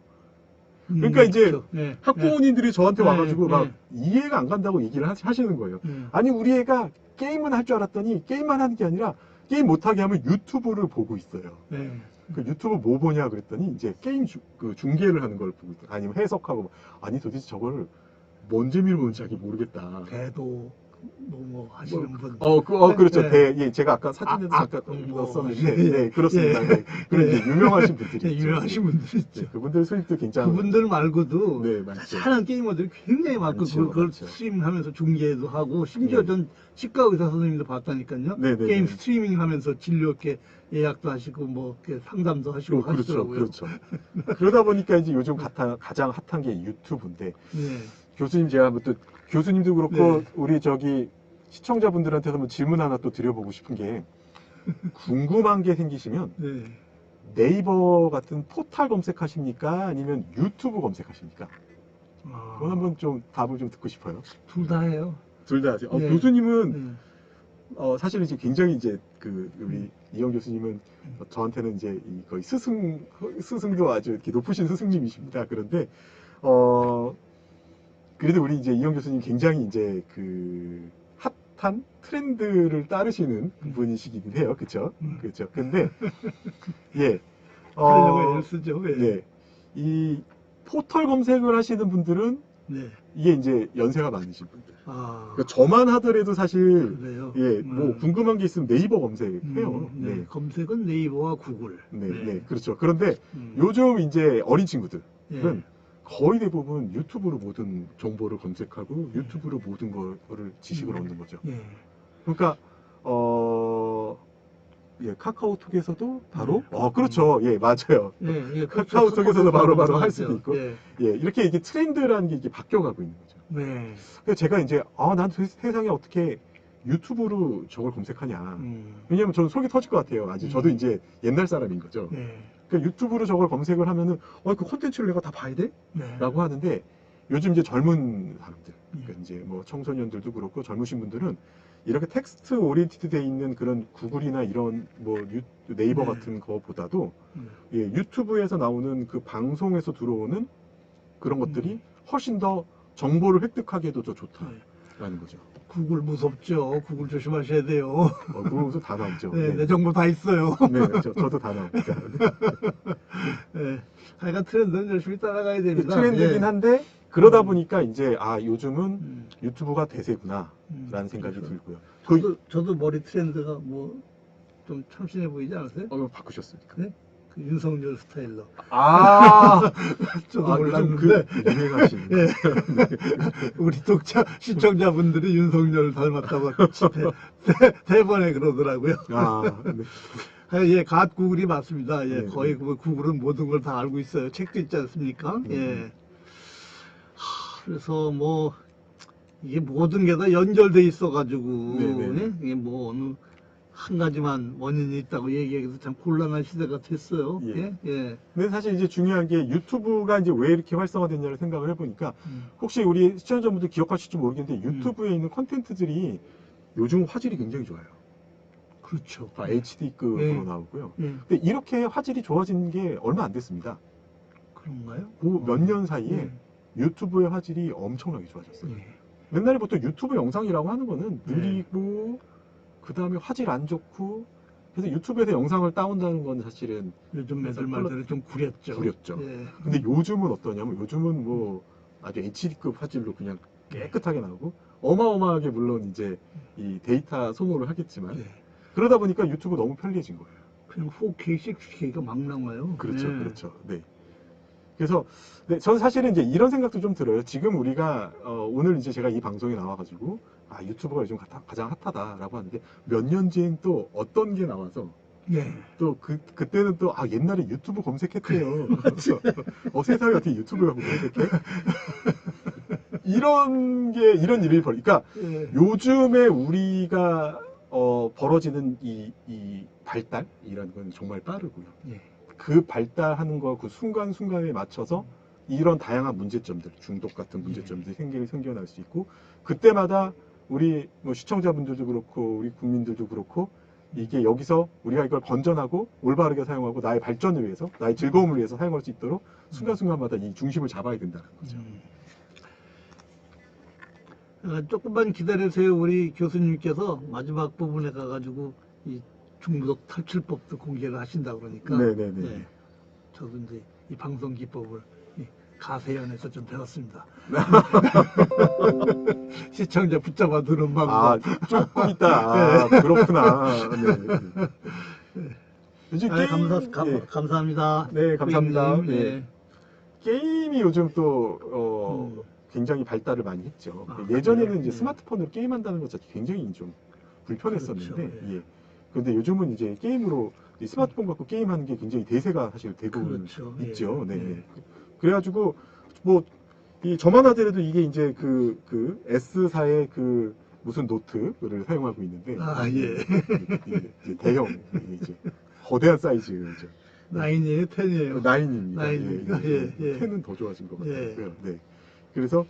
그러니까 이제 그렇죠. 예. 학부모님들이 저한테 네, 와가지고 네. 막 이해가 안 간다고 얘기를 하시는 거예요. 아니 우리 애가 게임은 할 줄 알았더니 게임만 하는 게 아니라 게임 못하게 하면 유튜브를 보고 있어요. 예. 그 유튜브 뭐 보냐 그랬더니 이제 게임 그 중계를 하는 걸 보고 있다. 아니면 해석하고. 아니 도대체 저걸 뭔 재미로 보는지 자기 모르겠다. 대도 뭐 하시는 분. 그렇죠. 네. 예, 제가 아까 사진에도 잠깐 뭐, 넣었었는데, 예. 네, 그렇습니다. 네. 그런 이제 유명하신 분들이 예, 있죠. 유명하신 분들 있죠. 네, 그분들 수입도 괜찮고. 그분들 말고도 네, 맞죠. 다양한 게이머들이 굉장히 많고 많죠, 그걸 많죠. 스트림하면서 중계도 하고 심지어 네. 전 치과 의사 선생님도 봤다니까요. 네, 네, 게임 네. 스트리밍하면서 진료 이렇게 예약도 하시고 뭐 이렇게 상담도 하시고 그렇죠, 하시더라고요. 그렇죠. 그러다 보니까 이제 요즘 가장 핫한 게 유튜브인데, 네. 교수님 제가 또 교수님도 그렇고 네. 우리 저기 시청자분들한테도 한번 질문 하나 또 드려보고 싶은 게, 궁금한 게 생기시면 네. 네이버 같은 포털 검색하십니까? 아니면 유튜브 검색하십니까? 그건 한번 좀 답을 좀 듣고 싶어요. 둘 다 해요. 둘 다 하세요. 네. 교수님은 네. 사실은 이제 굉장히 이제 그 우리 이영 교수님은 저한테는 이제 거의 스승도 아주 이렇게 높으신 스승님이십니다. 그런데 그래도 우리 이제 이영 교수님 굉장히 이제 그 핫한 트렌드를 따르시는 분이시긴 해요. 그렇죠? 그렇죠. 근데 예. 하려고 애를 쓰죠. 예. 네. 이 포털 검색을 하시는 분들은 네. 이게 이제 연세가 많으신 분들. 아. 그러니까 저만 하더라도 사실 그래요. 예, 뭐 궁금한 게 있으면 네이버 검색해요. 네. 네. 검색은 네이버와 구글. 네, 그렇죠. 그런데 음. 요즘 이제 어린 친구들은 예. 거의 대부분 유튜브로 모든 정보를 검색하고 유튜브로 모든 거를 지식을 얻는 거죠. 예. 그러니까 예, 카카오톡에서도 바로 그렇죠. 예, 맞아요. 예. 카카오톡에서도 바로 할 수도 있고. 예. 예, 이렇게 트렌드라는 게 이게 바뀌어가고 있는 거죠. 네. 그래서 제가 이제 난 세상에 어떻게 유튜브로 저걸 검색하냐. 왜냐면 저는 속이 터질 것 같아요. 아직 저도 이제 옛날 사람인 거죠. 네. 그러니까 유튜브로 저걸 검색을 하면은 그 콘텐츠를 내가 다 봐야 돼? 네. 라고 하는데, 요즘 이제 젊은 사람들, 그러니까 이제 뭐 청소년들도 그렇고 젊으신 분들은 이렇게 텍스트 오리엔티드 돼 있는 그런 구글이나 이런 뭐 네이버 네. 같은 거보다도 예, 유튜브에서 나오는 그 방송에서 들어오는 그런 것들이 훨씬 더 정보를 획득하기에도 더 좋다라는 거죠. 구글 무섭죠. 구글 조심하셔야 돼요. 그거서 다 나오죠. 네, 내 정보 다 있어요. 네, 저도 다 나옵니다. 네. 하여간 트렌드는 열심히 따라가야 됩니다. 트렌드긴 예. 한데, 그러다 보니까 이제 요즘은 유튜브가 대세구나 라는 생각이 그렇죠. 들고요. 저도 머리 트렌드가 뭐 좀 참신해 보이지 않으세요? 바꾸셨습니까? 네? 그 윤석열 스타일로. 저도 요즘 몰랐는데 그 유행하시는 예. 우리 시청자분들이 윤석열을 닮았다고 대번에 그러더라고요. 네. 예, 갓 구글이 맞습니다. 예, 네, 거의 구글은 모든 걸 다 알고 있어요. 책도 있지 않습니까? 예. 그래서 뭐 이게 모든 게 다 연결돼 있어가지고 예? 이게 뭐 어느 한 가지만 원인이 있다고 얘기하기도 참 곤란한 시대가 됐어요. 예. 예. 근데 사실 이제 중요한 게 유튜브가 이제 왜 이렇게 활성화됐냐를 생각을 해보니까, 혹시 우리 시청자분들 기억하실지 모르겠는데 유튜브에 있는 콘텐츠들이 요즘 화질이 굉장히 좋아요. 그렇죠. 다 HD급으로 나오고요. 근데 이렇게 화질이 좋아진 게 얼마 안 됐습니다. 그런가요? 그 몇 년 사이에 유튜브의 화질이 엄청나게 좋아졌어요. 옛날에 보통 유튜브 영상이라고 하는 거는 느리고 그 다음에 화질 안 좋고, 그래서 유튜브에서 영상을 따온다는 건 사실은 요즘 애들 말대로 좀 구렸죠. 예. 근데 요즘은 어떠냐면, 요즘은 뭐 아주 HD급 화질로 그냥 깨끗하게 나오고, 어마어마하게 물론 이제 이 데이터 소모를 하겠지만, 그러다 보니까 유튜브 너무 편리해진 거예요. 그냥 4K, 6K가 막 나와요. 그렇죠. 네. 그래서 네, 저는 사실은 이제 이런 생각도 좀 들어요. 지금 우리가 오늘 이제 제가 이 방송에 나와가지고 아 유튜브가 요즘 가장 핫하다라고 하는데 몇 년 뒤엔 또 어떤 게 나와서 예. 또 그때는 또 아 옛날에 유튜브 검색했대요. 세상에 어떻게 유튜브를 하고 검색해? 이런 일이 그러니까 예. 요즘에 우리가 벌어지는 이 발달이라는 건 정말 빠르고요. 예. 그 발달하는 거 그 순간순간에 맞춰서 이런 다양한 문제점들, 중독 같은 문제점들이 생겨날 수 있고 그때마다 우리 뭐 시청자분들도 그렇고 우리 국민들도 그렇고 이게 여기서 우리가 이걸 건전하고 올바르게 사용하고 나의 발전을 위해서 나의 즐거움을 위해서 사용할 수 있도록 순간순간마다 이 중심을 잡아야 된다는 거죠. 조금만 기다리세요. 우리 교수님께서 마지막 부분에 가가지고 이 중독 탈출법도 공개를 하신다 그러니까. 네네네. 예, 저도 이제 이 방송 기법을 이 가세연에서 좀 배웠습니다. 시청자 붙잡아 두는 방법. 아, 조금 있다. 아, 그렇구나. 네. 요즘 감사합니다. 네, 감사합니다. 고객님. 네. 예. 게임이 요즘 또 굉장히 발달을 많이 했죠. 예전에는 그래요? 이제 스마트폰으로 게임한다는 것 자체 굉장히 좀 불편했었는데, 그렇죠, 예. 근데 요즘은 이제 게임으로 이 스마트폰 갖고 게임하는 게 굉장히 대세가 사실 되고 그렇죠, 있죠. 예. 네. 그래가지고 뭐 이 저만 하더라도 이게 이제 그 S사의 그 무슨 노트를 사용하고 있는데, 이게 대형 이제 거대한 사이즈죠. 9이에요? 10이에요? 9입니다. 나인입니까? 예, 예. 10은 더 좋아진 것 같고요. 예. 네. 그래서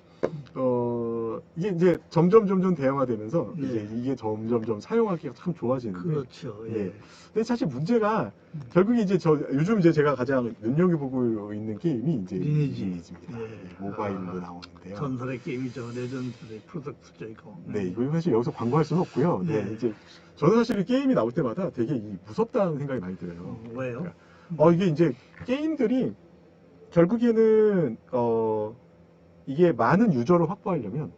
이게 이제 점점 대형화되면서 예. 이제 이게 점점 사용하기가 참 좋아지는데. 그렇죠. 예. 네. 근데 사실 문제가 결국에 이제 요즘 이제 제가 가장 눈여겨보고 있는 게임이 이제 리니지입니다. 예. 모바일로 나오는데요. 전설의 게임이죠. 레전드의 프로덕트죠 이거. 네, 이거 사실 여기서 광고할 수는 없고요. 네, 네. 이제 저는 사실 게임이 나올 때마다 되게 무섭다는 생각이 많이 들어요. 왜요? 이게 이제 게임들이 결국에는 이게 많은 유저를 확보하려면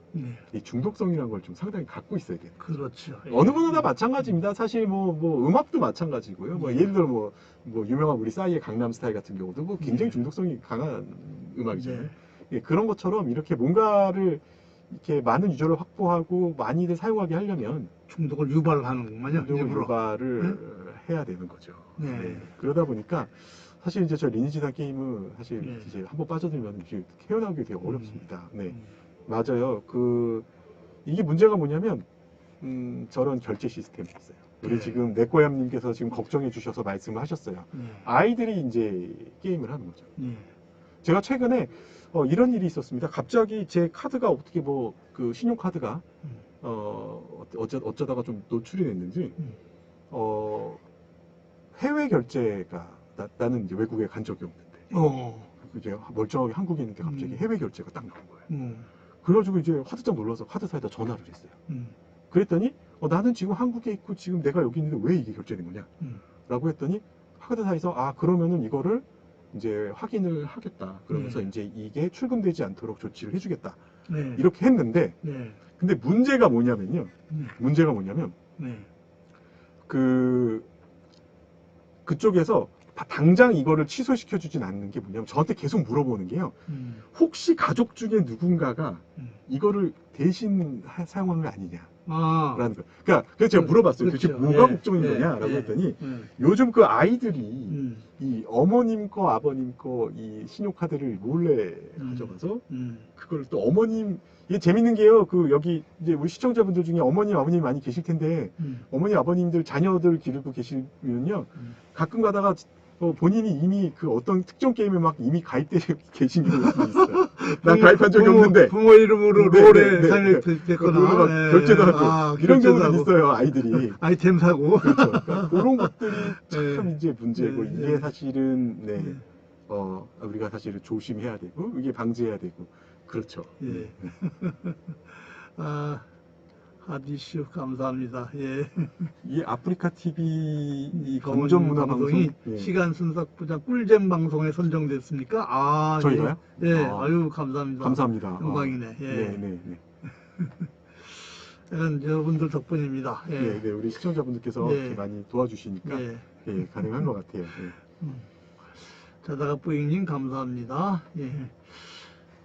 이 중독성이라는 걸 좀 상당히 갖고 있어야 돼요. 그렇죠. 예. 어느 거나 다 마찬가지입니다. 사실 뭐 음악도 마찬가지고요. 뭐 예를 들어 뭐 유명한 우리 싸이의 강남스타일 같은 경우도 뭐 굉장히 중독성이 강한 음악이잖아요. 예, 그런 것처럼 이렇게 뭔가를 이렇게 많은 유저를 확보하고 많이들 사용하게 하려면 중독을 유발하는군요. 일부러. 유발을 해야 되는 거죠. 네. 그러다 보니까 사실 이제 저 리니지나 게임은 사실 네. 이제 한번 빠져들면 이제 헤어나오기 되게 어렵습니다. 네, 음. 맞아요. 이게 문제가 뭐냐면 저런 결제 시스템이 있어요. 우리 네. 지금 내꼬얌님께서 지금 걱정해 주셔서 말씀을 하셨어요. 아이들이 이제 게임을 하는 거죠. 제가 최근에 이런 일이 있었습니다. 갑자기 제 카드가 어떻게 그 신용카드가 어쩌다가 좀 노출이 됐는지 해외 결제가 나는 이제 외국에 간 적이 없는데 이제 멀쩡하게 한국에 있는데 갑자기 해외 결제가 딱 나온 거예요. 그래가지고 이제 화들짝 놀라서 카드사에다 전화를 했어요. 그랬더니 나는 지금 한국에 있고 지금 내가 여기 있는데 왜 이게 결제된 거냐? 라고 했더니 카드사에서 그러면은 이거를 이제 확인을 하겠다. 그러면서 이제 이게 출금되지 않도록 조치를 해주겠다. 이렇게 했는데 근데 문제가 뭐냐면 그쪽에서 당장 이거를 취소시켜 주진 않는 게 뭐냐면 저한테 계속 물어보는 게요. 혹시 가족 중에 누군가가 이거를 대신 사용한 거 아니냐? 라는 거. 그러니까 그래서 제가 물어봤어요. 그렇죠. 도대체 뭐가 예. 걱정인 예. 거냐라고 예. 했더니 예. 요즘 그 아이들이 이 어머님 거 아버님 거 이 신용카드를 몰래 가져가서 그걸 또 어머님 이게 재밌는 게요. 여기 이제 우리 시청자분들 중에 어머님 아버님 많이 계실 텐데 어머니 아버님들 자녀들 기르고 계시면요 가끔 가다가 본인이 이미 그 어떤 특정 게임에 막 이미 가입돼 계신 경우도 있어요. 난 가입한 적이 없는데 부모 이름으로 롤에 살렸거나 결제도 하고 이런 경우도 있어요. 아이들이 아이템 사고 그렇죠. 그러니까 그런 것들이 참 이제 문제고 이게 사실은 우리가 사실은 조심해야 되고 이게 방지해야 되고 그렇죠. 하디슈 감사합니다. 이 아프리카 TV 이 검은 건전 문화 방송이 방송 시간 순삭 부장 꿀잼 방송에 선정됐습니까? 저희가요? 아유 감사합니다. 감사합니다. 영광이네. 네. 이런 여러분들 덕분입니다. 네, 우리 시청자분들께서 이렇게 많이 도와주시니까 가능한 것 같아요. 자다가 뿌잉님 감사합니다. 예.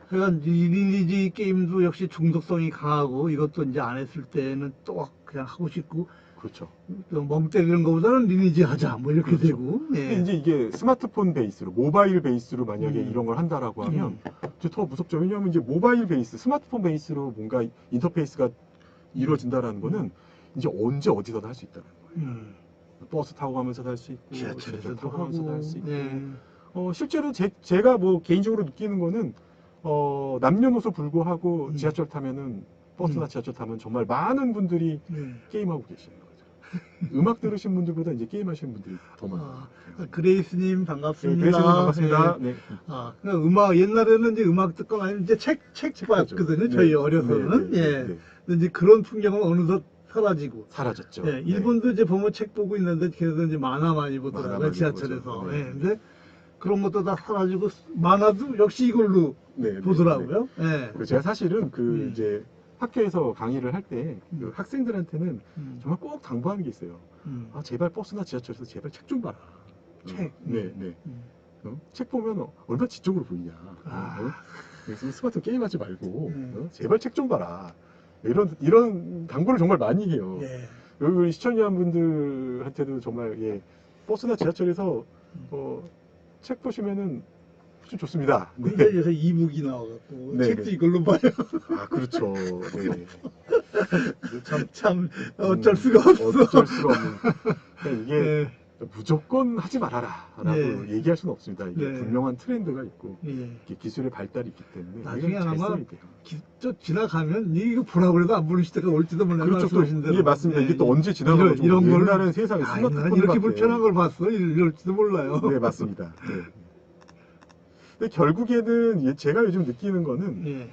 하여간 리니지 게임도 역시 중독성이 강하고 이것도 이제 안 했을 때는 또 그냥 하고 싶고 그렇죠. 멍 때리는 것보다는 리니지 하자 뭐 이렇게 그렇죠. 되고. 예. 근데 이제 이게 스마트폰 베이스로 모바일 베이스로 만약에 음. 이런 걸 한다라고 하면 이제 더 무섭죠. 왜냐하면 이제 모바일 베이스, 스마트폰 베이스로 뭔가 인터페이스가 이루어진다라는 거는 이제 언제 어디서도 할 수 있다는 거예요. 버스 타고 가면서도 할 수 있고, 지하철에서도 타고 가면서도 할 수 있고. 예. 실제로 제가 뭐 개인적으로 느끼는 거는 남녀노소 불구하고 지하철 타면은 버스나 지하철 타면 정말 많은 분들이 게임하고 계시는 거죠. 음악 들으신 분들보다 이제 게임하시는 분들이 더 많아요. 그레이스님 반갑습니다. 그레이스님 반갑습니다. 예. 네. 그러니까 음악 옛날에는 이제 음악 듣거나 아니면 이제 책 봤거든요. 저희 어려서는. 예. 근데 이제 그런 풍경은 어느덧 사라지고. 사라졌죠. 예. 일본도 이제 보면 책 보고 있는데 걔네도 이제 만화 많이 보더라고요. 지하철에서. 예. 근데 그런 것도 다 사라지고 만화도 역시 이걸로 보더라고요. 예. 제가 사실은 이제 학교에서 강의를 할 때 그 학생들한테는 정말 꼭 당부하는 게 있어요. 제발 버스나 지하철에서 제발 책 좀 봐라. 책. 책 보면 얼마나 지적으로 보이냐. 그래서 스마트폰 게임하지 말고 제발 책 좀 봐라. 이런 당부를 정말 많이 해요. 여기 시청자분들한테도 정말 버스나 지하철에서 책 보시면은 좀 좋습니다. 근데 요새 이북이 나와갖고 책도 이걸로 봐요. 그렇죠. 네. 참 어쩔 수가 없어. 어쩔 수가 없는. 이게 무조건 하지 말아라라고 얘기할 수는 없습니다. 이게 분명한 트렌드가 있고 기술의 발달이 있기 때문에 나중에 아마 지나가면 이거 보라고 그래도 안 보는 시대가 올지도 몰라요. 그렇죠. 이게 맞습니다. 이게 또 언제 지나가고 이런 걸 옛날에는 세상에 스마트폰 이렇게 불편한 걸 봤어 이럴지도 몰라요. 네, 맞습니다. 근데 결국에는 제가 요즘 느끼는 거는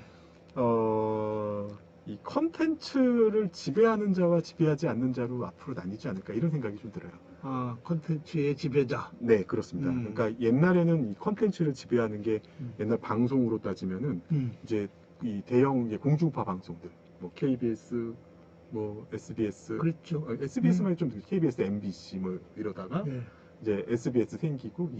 이 컨텐츠를 지배하는 자와 지배하지 않는 자로 앞으로 나뉘지 않을까 이런 생각이 좀 들어요. 컨텐츠의 지배자. 네, 그렇습니다. 그러니까 옛날에는 이 컨텐츠를 지배하는 게 옛날 방송으로 따지면은 이제 이 대형 공중파 방송들, 뭐 KBS, 뭐 SBS, 그렇죠. SBS만 좀 KBS, MBC 뭐 이러다가 이제 SBS 생기고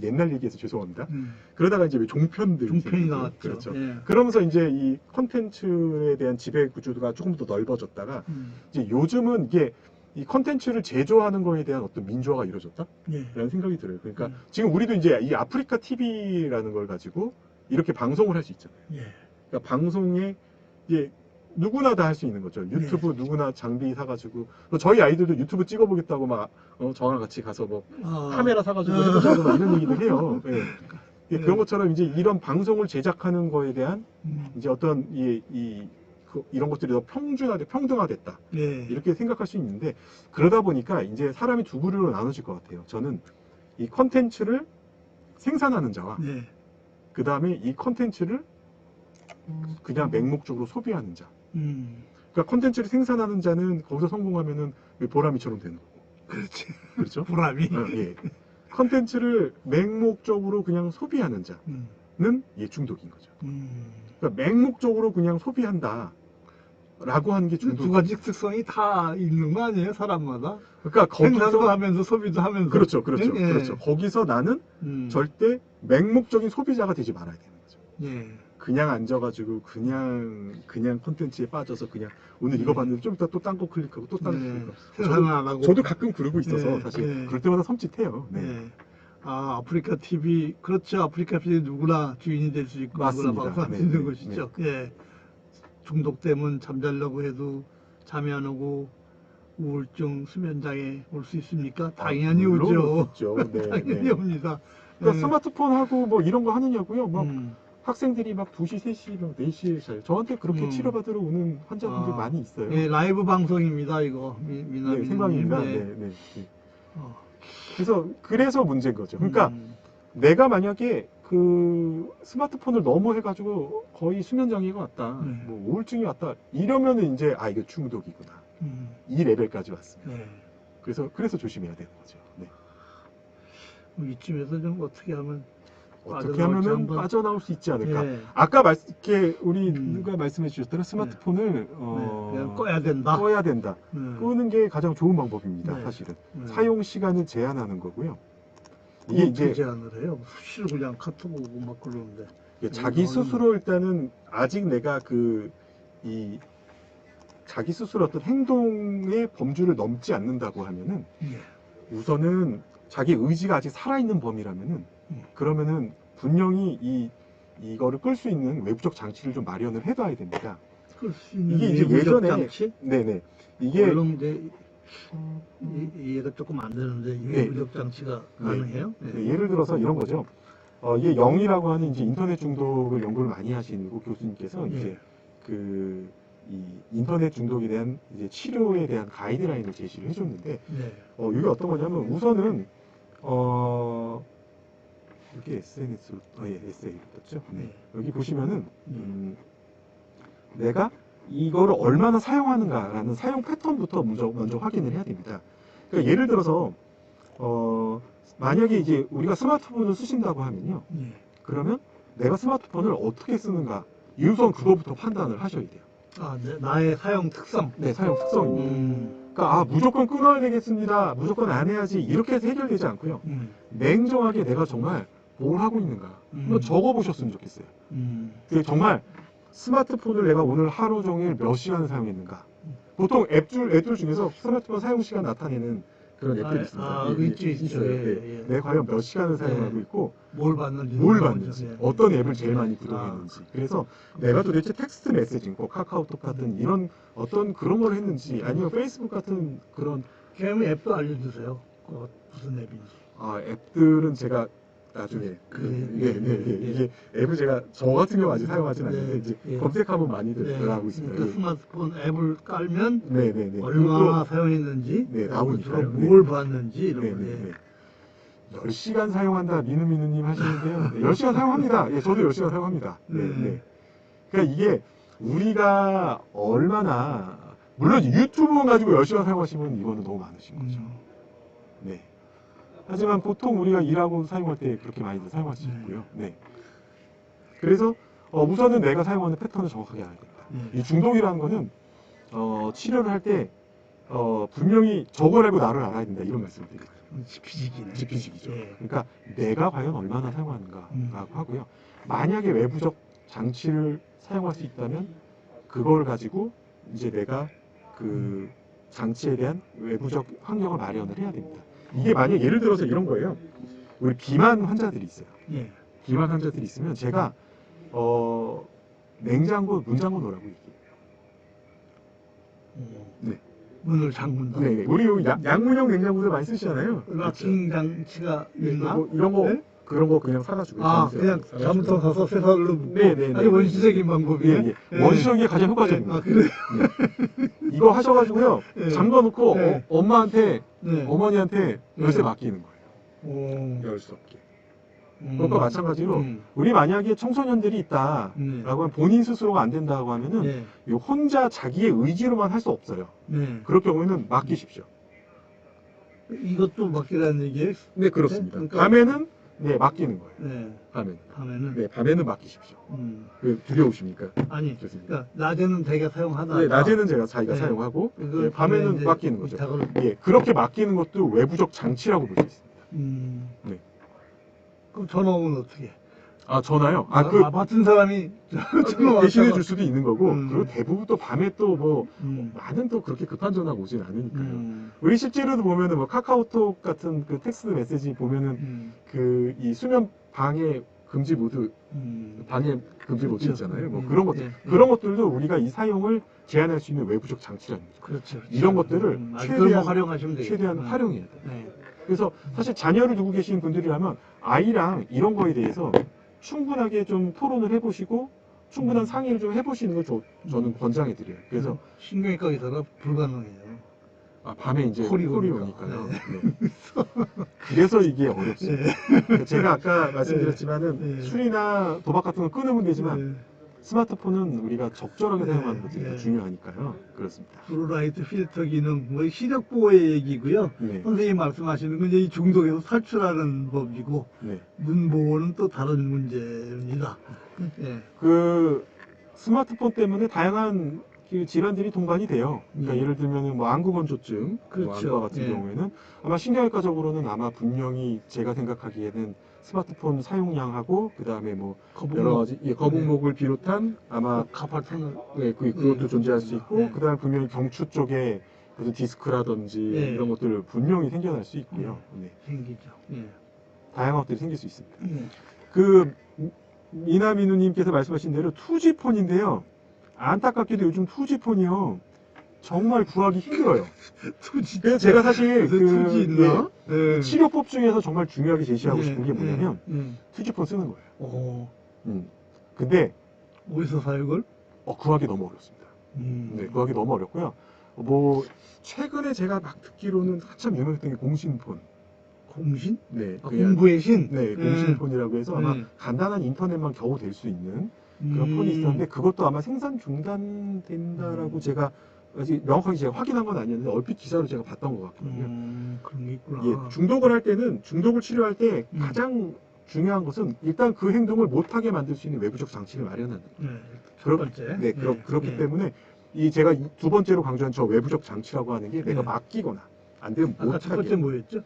옛날 얘기해서 죄송합니다. 그러다가 이제 종편이 나왔죠. 그렇죠. 그러면서 이제 이 컨텐츠에 대한 지배 구조가 조금 더 넓어졌다가 이제 요즘은 이게 이 컨텐츠를 제조하는 거에 대한 어떤 민주화가 이루어졌다? 라는 생각이 들어요. 그러니까 지금 우리도 이제 이 아프리카 TV라는 걸 가지고 이렇게 방송을 할 수 있잖아요. 그러니까 방송에 이제 누구나 다 할 수 있는 거죠. 유튜브 누구나 장비 사가지고 저희 아이들도 유튜브 찍어보겠다고 막 저랑 같이 가서 뭐 카메라 사가지고 해보자고 막 이런 얘기도 해요. 그런 것처럼 이제 이런 방송을 제작하는 거에 대한 이제 어떤 이런 것들이 더 평등화됐다. 이렇게 생각할 수 있는데 그러다 보니까 이제 사람이 두 부류로 나눠질 것 같아요. 저는 이 컨텐츠를 생산하는 자와 그 다음에 이 컨텐츠를 그냥 맹목적으로 소비하는 자. 그러니까 컨텐츠를 생산하는 자는 거기서 성공하면은 보람이처럼 되는 거고. 그렇죠? 보람이. 컨텐츠를 맹목적으로 그냥 소비하는 자는 중독인 거죠. 그러니까 맹목적으로 그냥 소비한다. 라고 하는 게 중독. 두 가지 특성이 다 있는 거 아니에요, 사람마다? 그러니까 생산도 하면서 소비도 하면서. 그렇죠. 거기서 나는 절대 맹목적인 소비자가 되지 말아야 되는 거죠. 그냥 앉아가지고 그냥 콘텐츠에 빠져서 그냥 오늘 이거 봤는데 좀 이따 또 딴 거 클릭하고 또 딴 거 클릭하고. 생산을 안 하고. 저도 가끔 그러고 있어서 사실 그럴 때마다 섬찟해요. 아프리카 TV, 그렇죠. 아프리카 TV 누구나 주인이 될 수 있고 누구나 방송할 수 있는 것이죠. 중독되면 잠자려고 해도 잠이 안 오고 우울증, 수면장애 올 수 있습니까? 당연히 오죠. 당연히 옵니다. 그러니까 스마트폰하고 뭐 이런 거 하느냐고요? 막 학생들이 막 2시, 3시, 4시에 자요. 저한테 그렇게 치료받으러 오는 환자분들 많이 있어요. 라이브 방송입니다, 이거. 생방입니다. 그래서 문제인 거죠. 그러니까 내가 만약에 그 스마트폰을 너무 해가지고 거의 수면장애가 왔다, 뭐 우울증이 왔다 이러면은 이제 이거 중독이구나. 이 레벨까지 왔습니다. 그래서 조심해야 되는 거죠. 이쯤에서 좀 어떻게 하면은 빠져나올 수 있지 않을까. 아까 우리 누가 말씀해 주셨던 스마트폰을 그냥 꺼야 된다. 끄는 게 가장 좋은 방법입니다. 사실은 사용 시간을 제한하는 거고요. 이게 어떻게 이제 제한을 해요? 수시로 그냥 카톡 오고 막 그러는데. 자기 스스로 일단은 아직 내가 이 자기 스스로 어떤 행동의 범주를 넘지 않는다고 하면은 예. 우선은 자기 의지가 아직 살아있는 범위라면은 그러면은 분명히 이거를 끌 수 있는 외부적 장치를 좀 마련을 해둬야 됩니다. 끌 수 있는 이게 이제 외부적 예전에 장치? 네네 이게 얼른 이제 이해가 조금 안 되는데 네. 외부적 장치가 가능해요? 네, 예를 들어서 이런 거죠. 이게 영이라고 하는 이제 인터넷 중독을 연구를 많이 하신 고 교수님께서 예. 이제 이 인터넷 중독에 대한 이제 치료에 대한 가이드라인을 제시를 해줬는데 네. 이게 어떤 거냐면 우선은 이게 SNS로 SNS로 떴죠. 네. 여기 보시면은 내가 이거를 얼마나 사용하는가라는 사용 패턴부터 먼저 확인을 해야 됩니다. 그러니까 예를 들어서 만약에 이제 우리가 스마트폰을 쓰신다고 하면요. 예. 그러면 내가 스마트폰을 어떻게 쓰는가 우선 그거부터 판단을 하셔야 돼요. 아, 네. 나의 사용 특성. 네, 사용 특성입니다. 그러니까 무조건 끊어야 되겠습니다. 무조건 안 해야지 이렇게 해서 해결되지 않고요. 냉정하게 내가 정말 뭘 하고 있는가 한번 적어보셨으면 좋겠어요. 그게 정말 스마트폰을 내가 오늘 하루 종일 몇 시간을 사용했는가. 보통 앱들 중에서 스마트폰 사용 시간 나타내는 그런 앱들이 있습니다. 있죠. 예. 내가 과연 몇 시간을 사용하고 있고 뭘 봤는지, 어떤 앱을 제일 많이 구동했는지. 그래서 내가 도대체 텍스트 메시지, 뭐 카카오톡 같은 이런 어떤 그런 걸 했는지 아니면 페이스북 같은 그런 그럼 앱도 알려주세요. 무슨 앱인지. 앱들은 제가 나중에 이게 앱을 제가 저 같은 경우 아직 사용하진 않는데 이제 검색하면 많이들 하고 있습니다. 그러니까 스마트폰 앱을 깔면 얼마나 사용했는지, 나오니까요. 뭘 봤는지 이런 거. 10시간 사용한다 미누미누님 하시는데요. 10시간 사용합니다. 예, 저도 10시간 사용합니다. 그러니까 이게 우리가 얼마나 물론 유튜브 가지고 10시간 사용하시면 이거는 너무 많으신 거죠. 네. 하지만 보통 우리가 일하고 사용할 때 그렇게 많이들 사용할 수 있고요. 네. 그래서 우선은 내가 사용하는 패턴을 정확하게 알아야 됩니다. 이 중독이라는 거는 치료를 할 때 분명히 저걸 알고 나를 알아야 된다 이런 말씀을 드립니다. 지피지기죠. 그러니까 내가 과연 얼마나 사용하는가라고 하고요. 만약에 외부적 장치를 사용할 수 있다면 그걸 가지고 이제 내가 그 장치에 대한 외부적 환경을 마련을 해야 됩니다. 이게 만약 예를 들어서 이런 거예요. 우리 비만 환자들이 있어요. 비만 환자들이 있으면 제가 냉장고 문장고 놓으라고 얘기해요. 네. 문을 잠근다. 네, 우리 양문형 냉장고를 많이 쓰시잖아요. 락킹 장치가 있나? 이런 거 그런 거 그냥 사가지고. 그냥 잠부터 가서 쇠사슬로 묶고. 아주 원시적인 방법이에요. 원시적인 게 가장 효과적입니다. 그래요? 이거 하셔가지고요. 잠궈놓고 엄마한테 어머니한테 열쇠 맡기는 거예요. 열 수 없게. 그것과 마찬가지로 우리 만약에 청소년들이 있다라고 하면 본인 스스로가 안 된다고 하면은 혼자 자기의 의지로만 할 수 없어요. 그럴 경우에는 맡기십시오. 이것도 맡기라는 얘기예요? 네, 그렇습니다. 밤에는 맡기는 거예요. 밤에는 맡기십시오. 두려우십니까? 아니, 좋습니다. 그러니까 낮에는 자기가 사용하다가 낮에는 자기가 사용하고 밤에는 맡기는 거죠. 그렇게 맡기는 것도 외부적 장치라고 볼 수 있습니다. 그럼 전화 오면 어떻게? 전화요? 맡은 사람이 대신해 줄 수도 있는 거고, 그리고 대부분 또 밤에 또 많은 또 그렇게 급한 전화가 오진 않으니까요. 우리 실제로도 보면은 카카오톡 같은 그 텍스트 메시지 보면은 이 수면 방해 금지 모드, 방해 금지 모드 있잖아요. 그런 것들도 우리가 이 사용을 제한할 수 있는 외부적 장치라는 거죠. 그렇죠. 이런 것들을 최대한 활용하시면 돼요. 최대한 활용해야 돼요. 그래서 사실 자녀를 두고 계시는 분들이라면 아이랑 이런 거에 대해서 충분하게 좀 토론을 해보시고 충분한 상의를 좀 해보시는 걸 저는 권장해드려요. 그래서 신경외과 의사가 불가능해요. 밤에 이제 콜이 오니까요. 그래서 이게 어렵습니다. 제가 아까 말씀드렸지만은 술이나 도박 같은 거 끊으면 되지만 스마트폰은 우리가 적절하게 사용하는 것이 더 중요하니까요. 그렇습니다. 블루라이트 필터 기능, 시력 보호의 얘기고요. 선생님이 말씀하시는 건 이제 이 중독에서 탈출하는 법이고, 눈 보호는 또 다른 문제입니다. 그 스마트폰 때문에 다양한 그 질환들이 동반이 돼요. 그러니까 예. 예를 들면은 뭐 안구건조증, 그렇죠. 뭐 안과 같은 예. 경우에는 아마 신경외과적으로는 아마 분명히 제가 생각하기에는 스마트폰 사용량하고 그 다음에 뭐 여러 가지 거북목을 비롯한 아마 카파탄을 그것도 존재할 수 있고 예. 그 다음에 분명히 경추 쪽에 무슨 디스크라든지 예. 이런 것들 분명히 생겨날 수 있고요. 네. 생기죠. 예. 다양한 것들이 생길 수 있습니다. 예. 그 미나미누님께서 말씀하신 대로 투지폰인데요. 안타깝게도 요즘 투지폰이요. 정말 구하기 힘들어요. 투지. 그래서 제가 사실 투지 있나? 예. 치료법 중에서 정말 중요하게 제시하고 싶은 게 뭐냐면 투지폰 쓰는 거예요. 근데 어디서 사요, 그걸? 구하기 너무 어렵습니다. 네, 구하기 너무 어렵고요. 뭐 최근에 제가 막 듣기로는 한참 유명했던 게 공신폰. 공신? 네, 공부의 신? 네, 공신폰이라고 해서 아마 간단한 인터넷만 겨우 될 수 있는 그런 폰이 있었는데 그것도 아마 생산 중단된다라고 제가 아직 명확하게 제가 확인한 건 아니었는데 얼핏 기사로 제가 봤던 것 같거든요. 그런 게 있구나. 예, 중독을 할 때는 중독을 치료할 때 가장 중요한 것은 일단 그 행동을 못하게 만들 수 있는 외부적 장치를 마련하는 거예요. 첫 번째. 네, 그렇기 때문에 제가 두 번째로 강조한 저 외부적 장치라고 하는 게 내가 맡기거나 안 되면 아까 못하게. 첫 번째 뭐였죠?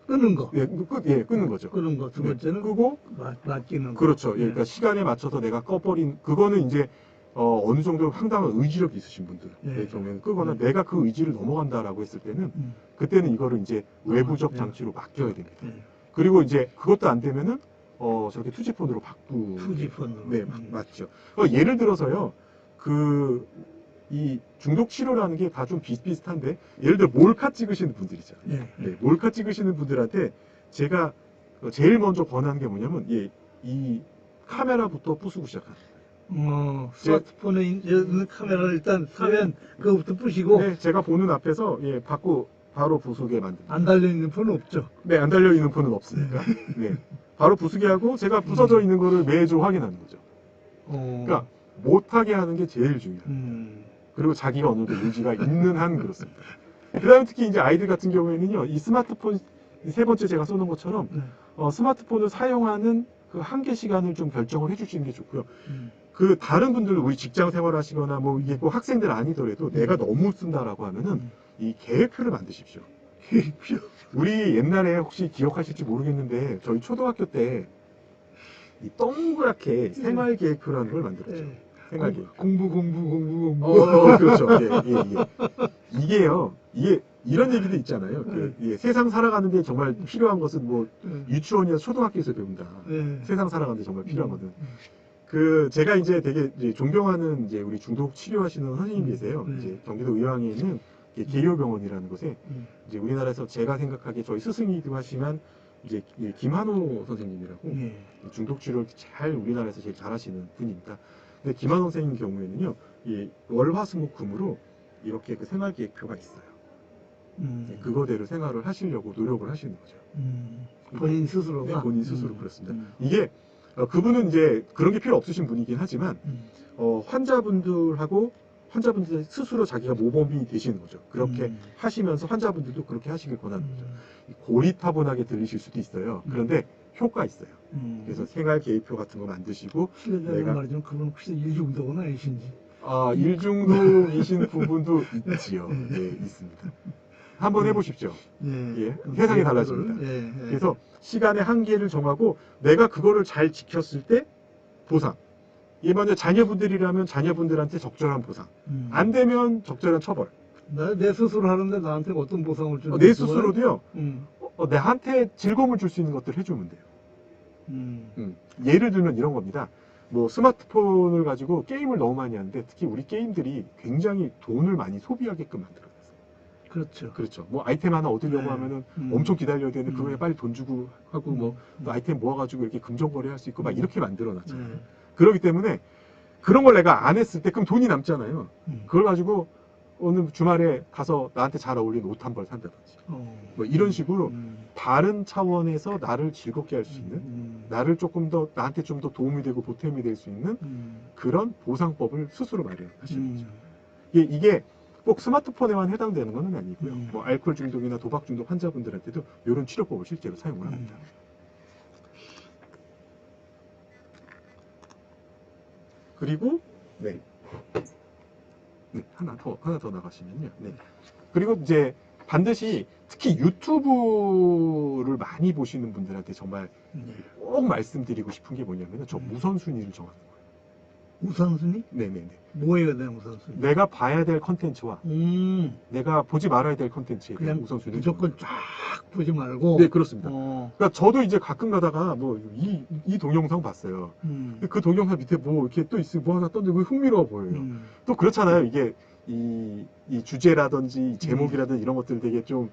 끄는 거. 끄는 거죠. 끄는 거. 두 번째는 끄고 맡기는 거. 그렇죠. 예, 그러니까 시간에 맞춰서 내가 꺼버린 그거는 이제 어느 정도 상당한 의지력이 있으신 분들의 경우에는 끄거나 내가 그 의지를 넘어간다라고 했을 때는 그때는 이거를 이제 외부적 장치로 맡겨야 됩니다. 그리고 이제 그것도 안 되면은 저렇게 투지폰으로 투지폰으로. 네, 맞죠. 예를 들어서요. 이 중독 치료라는 게 다 좀 비슷비슷한데 예를 들어 몰카 찍으시는 분들 있잖아요. 네, 몰카 찍으시는 분들한테 제가 제일 먼저 권하는 게 뭐냐면 이 카메라부터 부수고 시작하는 거예요. 스마트폰에 있는 카메라를 일단 사면 그거부터 부시고. 네, 제가 보는 앞에서 받고 바로 부수게 만듭니다. 안 달려있는 폰은 없죠? 네, 안 달려있는 폰은 없으니까. 네, 바로 부수게 하고 제가 부서져 있는 거를 매주 확인하는 거죠. 그러니까 못하게 하는 게 제일 중요해요. 그리고 자기가 어느 정도 의지가 있는 한 그렇습니다. 그 다음에 특히 이제 아이들 같은 경우에는요, 이 스마트폰, 세 번째 제가 쏘는 것처럼, 스마트폰을 사용하는 그 한계 시간을 좀 결정을 해주시는 게 좋고요. 그 다른 분들, 우리 직장 생활 하시거나 뭐 이게 꼭 학생들 아니더라도 내가 너무 쓴다라고 하면은 이 계획표를 만드십시오. 계획표. 우리 옛날에 혹시 기억하실지 모르겠는데, 저희 초등학교 때 이 동그랗게 생활 계획표라는 걸 만들었죠. 공부. 그렇죠. 이게요. 이런 얘기도 있잖아요. 세상 살아가는데 정말 필요한 것은 뭐 유치원이나 초등학교에서 배운다. 세상 살아가는데 정말 필요한 거는. 제가 이제 되게 이제 존경하는 이제 우리 중독 치료하시는 선생님이 계세요. 이제 경기도 의왕에 있는 계요병원이라는 곳에 이제 우리나라에서 제가 생각하기에 저희 스승이기도 하지만 이제 김한호 선생님이라고 중독 치료를 잘 우리나라에서 제일 잘하시는 분입니다. 근데 김한호 선생님 경우에는요, 월화수목금으로 이렇게 그 생활계획표가 있어요. 그거대로 생활을 하시려고 노력을 하시는 거죠. 본인 스스로가? 네, 본인 스스로 그렇습니다. 이게 그분은 이제 그런 게 필요 없으신 분이긴 하지만 환자분들 스스로 자기가 모범이 되시는 거죠. 그렇게 하시면서 환자분들도 그렇게 하시길 권하는 거죠. 고리타분하게 들리실 수도 있어요. 그런데 효과 있어요. 그래서 생활 계획표 같은 거 만드시고 내가 말이죠. 그분 혹시 일중독은 아니신지? 일중독이신 부분도 있지요. 네, 있습니다. 한번 해보십시오. 세상이 달라집니다. 그래서 시간의 한계를 정하고 내가 그거를 잘 지켰을 때 보상. 먼저 자녀분들이라면 자녀분들한테 적절한 보상. 안 되면 적절한 처벌. 내 스스로 하는데 나한테 어떤 보상을 주는 내 스스로도요. 나한테 즐거움을 줄 수 있는 것들을 해주면 돼요. 예를 들면 이런 겁니다. 뭐 스마트폰을 가지고 게임을 너무 많이 하는데 특히 우리 게임들이 굉장히 돈을 많이 소비하게끔 만들어놨어요. 그렇죠. 뭐 아이템 하나 얻으려고 하면은 엄청 기다려야 되는데 그거에 빨리 돈 주고 하고 뭐 또 아이템 모아가지고 이렇게 금전거래 할 수 있고 막 이렇게 만들어놨잖아요. 그렇기 때문에 그런 걸 내가 안 했을 때 그럼 돈이 남잖아요. 그걸 가지고 오늘 주말에 가서 나한테 잘 어울리는 옷 한 벌 산다든지 뭐 이런 식으로 다른 차원에서 나를 즐겁게 할 수 있는 나를 조금 더 나한테 좀 더 도움이 되고 보탬이 될 수 있는 그런 보상법을 스스로 마련하시는 거죠. 이게 꼭 스마트폰에만 해당되는 건 아니고요. 뭐 알코올 중독이나 도박 중독 환자분들한테도 이런 치료법을 실제로 사용을 합니다. 그리고 네, 하나 더 나가시면요. 네. 그리고 이제 반드시 특히 유튜브를 많이 보시는 분들한테 정말 꼭 말씀드리고 싶은 게 뭐냐면 저 우선순위를 정하는 거예요. 우선순위? 네네네. 뭐예요, 내 우선순위? 내가 봐야 될 컨텐츠와 내가 보지 말아야 될 컨텐츠에 대한 그냥 우선순위를 무조건 쫙 보지 말고. 네, 그렇습니다. 어. 그러니까 저도 이제 가끔 가다가 뭐 이 동영상 봤어요. 근데 그 동영상 밑에 뭐 이렇게 또 있으면 뭐 하나 떴는데 흥미로워 보여요. 또 그렇잖아요. 이게 이 주제라든지 제목이라든지 이런 것들 되게 좀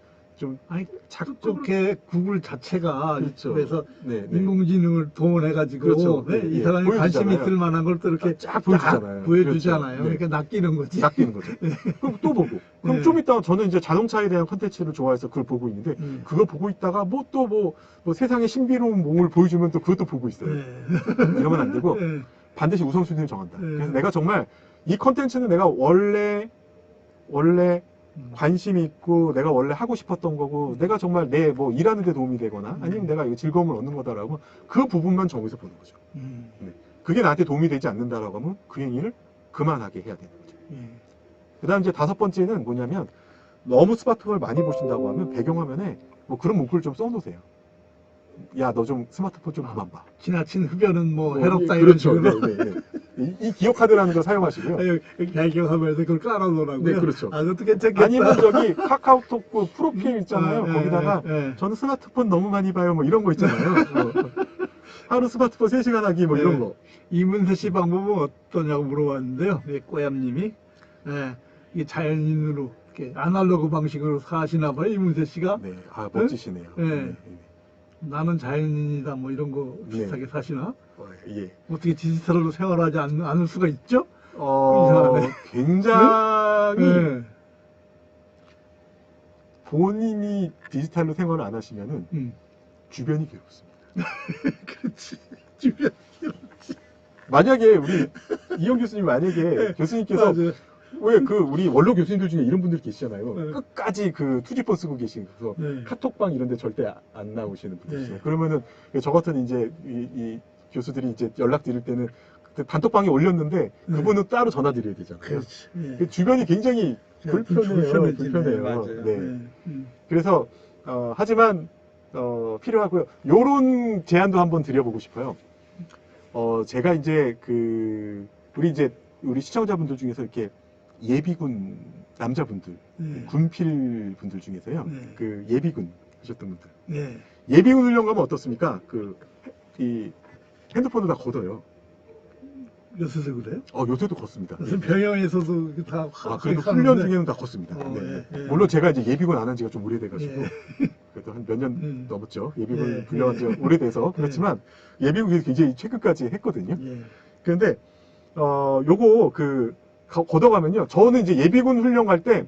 아니, 작곡 그렇게 구글 자체가 그렇죠. 유튜브에서 네, 네. 인공지능을 동원해가지고 그렇죠. 네? 네, 이 예. 사람이 관심이 보여주잖아요. 있을 만한 걸 또 이렇게 쫙 보여주잖아요. 보여주잖아요. 그렇죠. 네. 그러니까 낚이는 거지. 낚이는 거죠. 그럼 또 보고. 그럼 네. 좀 이따가 저는 이제 자동차에 대한 컨텐츠를 좋아해서 그걸 보고 있는데 그거 보고 있다가 뭐 또 뭐 세상의 신비로운 몸을 보여주면 또 그것도 보고 있어요. 네. 이러면 안 되고 네. 반드시 우선순위를 정한다. 네. 그래서 내가 정말 이 컨텐츠는 내가 원래 관심이 있고 내가 원래 하고 싶었던 거고 내가 정말 내 뭐 일하는 데 도움이 되거나 아니면 내가 이거 즐거움을 얻는 거다라고 그 부분만 정해서 보는 거죠. 네. 그게 나한테 도움이 되지 않는다라고 하면 그 행위를 그만하게 해야 되는 거죠. 그 다음 이제 5번째는 뭐냐면 너무 스마트폰을 많이 보신다고 하면 배경화면에 뭐 그런 문구를 좀 써놓으세요. 야, 너 좀 스마트폰 좀 그만 봐. 지나친 흡연은 뭐 뭐, 해롭다 이런 그렇죠. 식으로. 네, 네, 네. 이 기억카드라는 걸 사용하시고요. 배경화면에서 그걸 깔아놓으라고요. 네, 그렇죠. 아, 그것도 괜찮겠다. 아니면 저기 카카오톡 그 프로필 있잖아요. 네, 거기다가 네. 저는 스마트폰 너무 많이 봐요. 뭐 이런 거 있잖아요. 하루 스마트폰 3시간 하기 뭐 이런 거. 이문세 씨 방법은 어떠냐고 물어봤는데요. 꼬얌님이 이게 자연인으로 이렇게 아날로그 방식으로 사시나 봐요. 이문세 씨가. 네, 아 멋지시네요. 네. 네, 네. 나는 자연인이다 뭐 이런 거 비슷하게 네. 사시나? 예. 어떻게 디지털로 생활하지 않을 수가 있죠? 이상하네. 굉장히 네. 본인이 디지털로 생활을 안 하시면은 주변이 괴롭습니다. 그렇지. 주변 만약에 우리 이영 교수님 만약에 교수님께서 맞아요. 왜 그 우리 원로 교수님들 중에 이런 분들 계시잖아요. 네. 끝까지 그 투지폰 쓰고 계시면서 네. 카톡방 이런 데 절대 안 나오시는 분들 있어요. 네. 그러면은 저 같은 이제 이 교수들이 이제 연락 드릴 때는 그때 단톡방에 올렸는데 그분은 따로 전화 드려야 되잖아요. 그렇지. 그 주변이 굉장히 불편해요. 불편해지네. 불편해요. 맞아요. 네. 그래서 하지만 필요하고요. 요런 제안도 한번 드려보고 싶어요. 제가 이제 우리 시청자분들 중에서 이렇게 예비군 남자분들, 군필 분들 중에서요. 그 예비군 하셨던 분들. 예비군 훈련 가면 어떻습니까? 이 핸드폰을 다 걷어요. 요새도 그래요? 요새도 걷습니다. 무슨 병영에서도 다 그래도 훈련 중에는 다 걷습니다. 네. 예. 물론 제가 이제 예비군 안 한 지가 좀 오래돼가지고 그래도 한 몇 년 넘었죠. 예비군 훈련한 지가 오래돼서 그렇지만 예비군이 굉장히 최근까지 했거든요. 그런데 요거 걷어가면요. 저는 이제 예비군 훈련 갈 때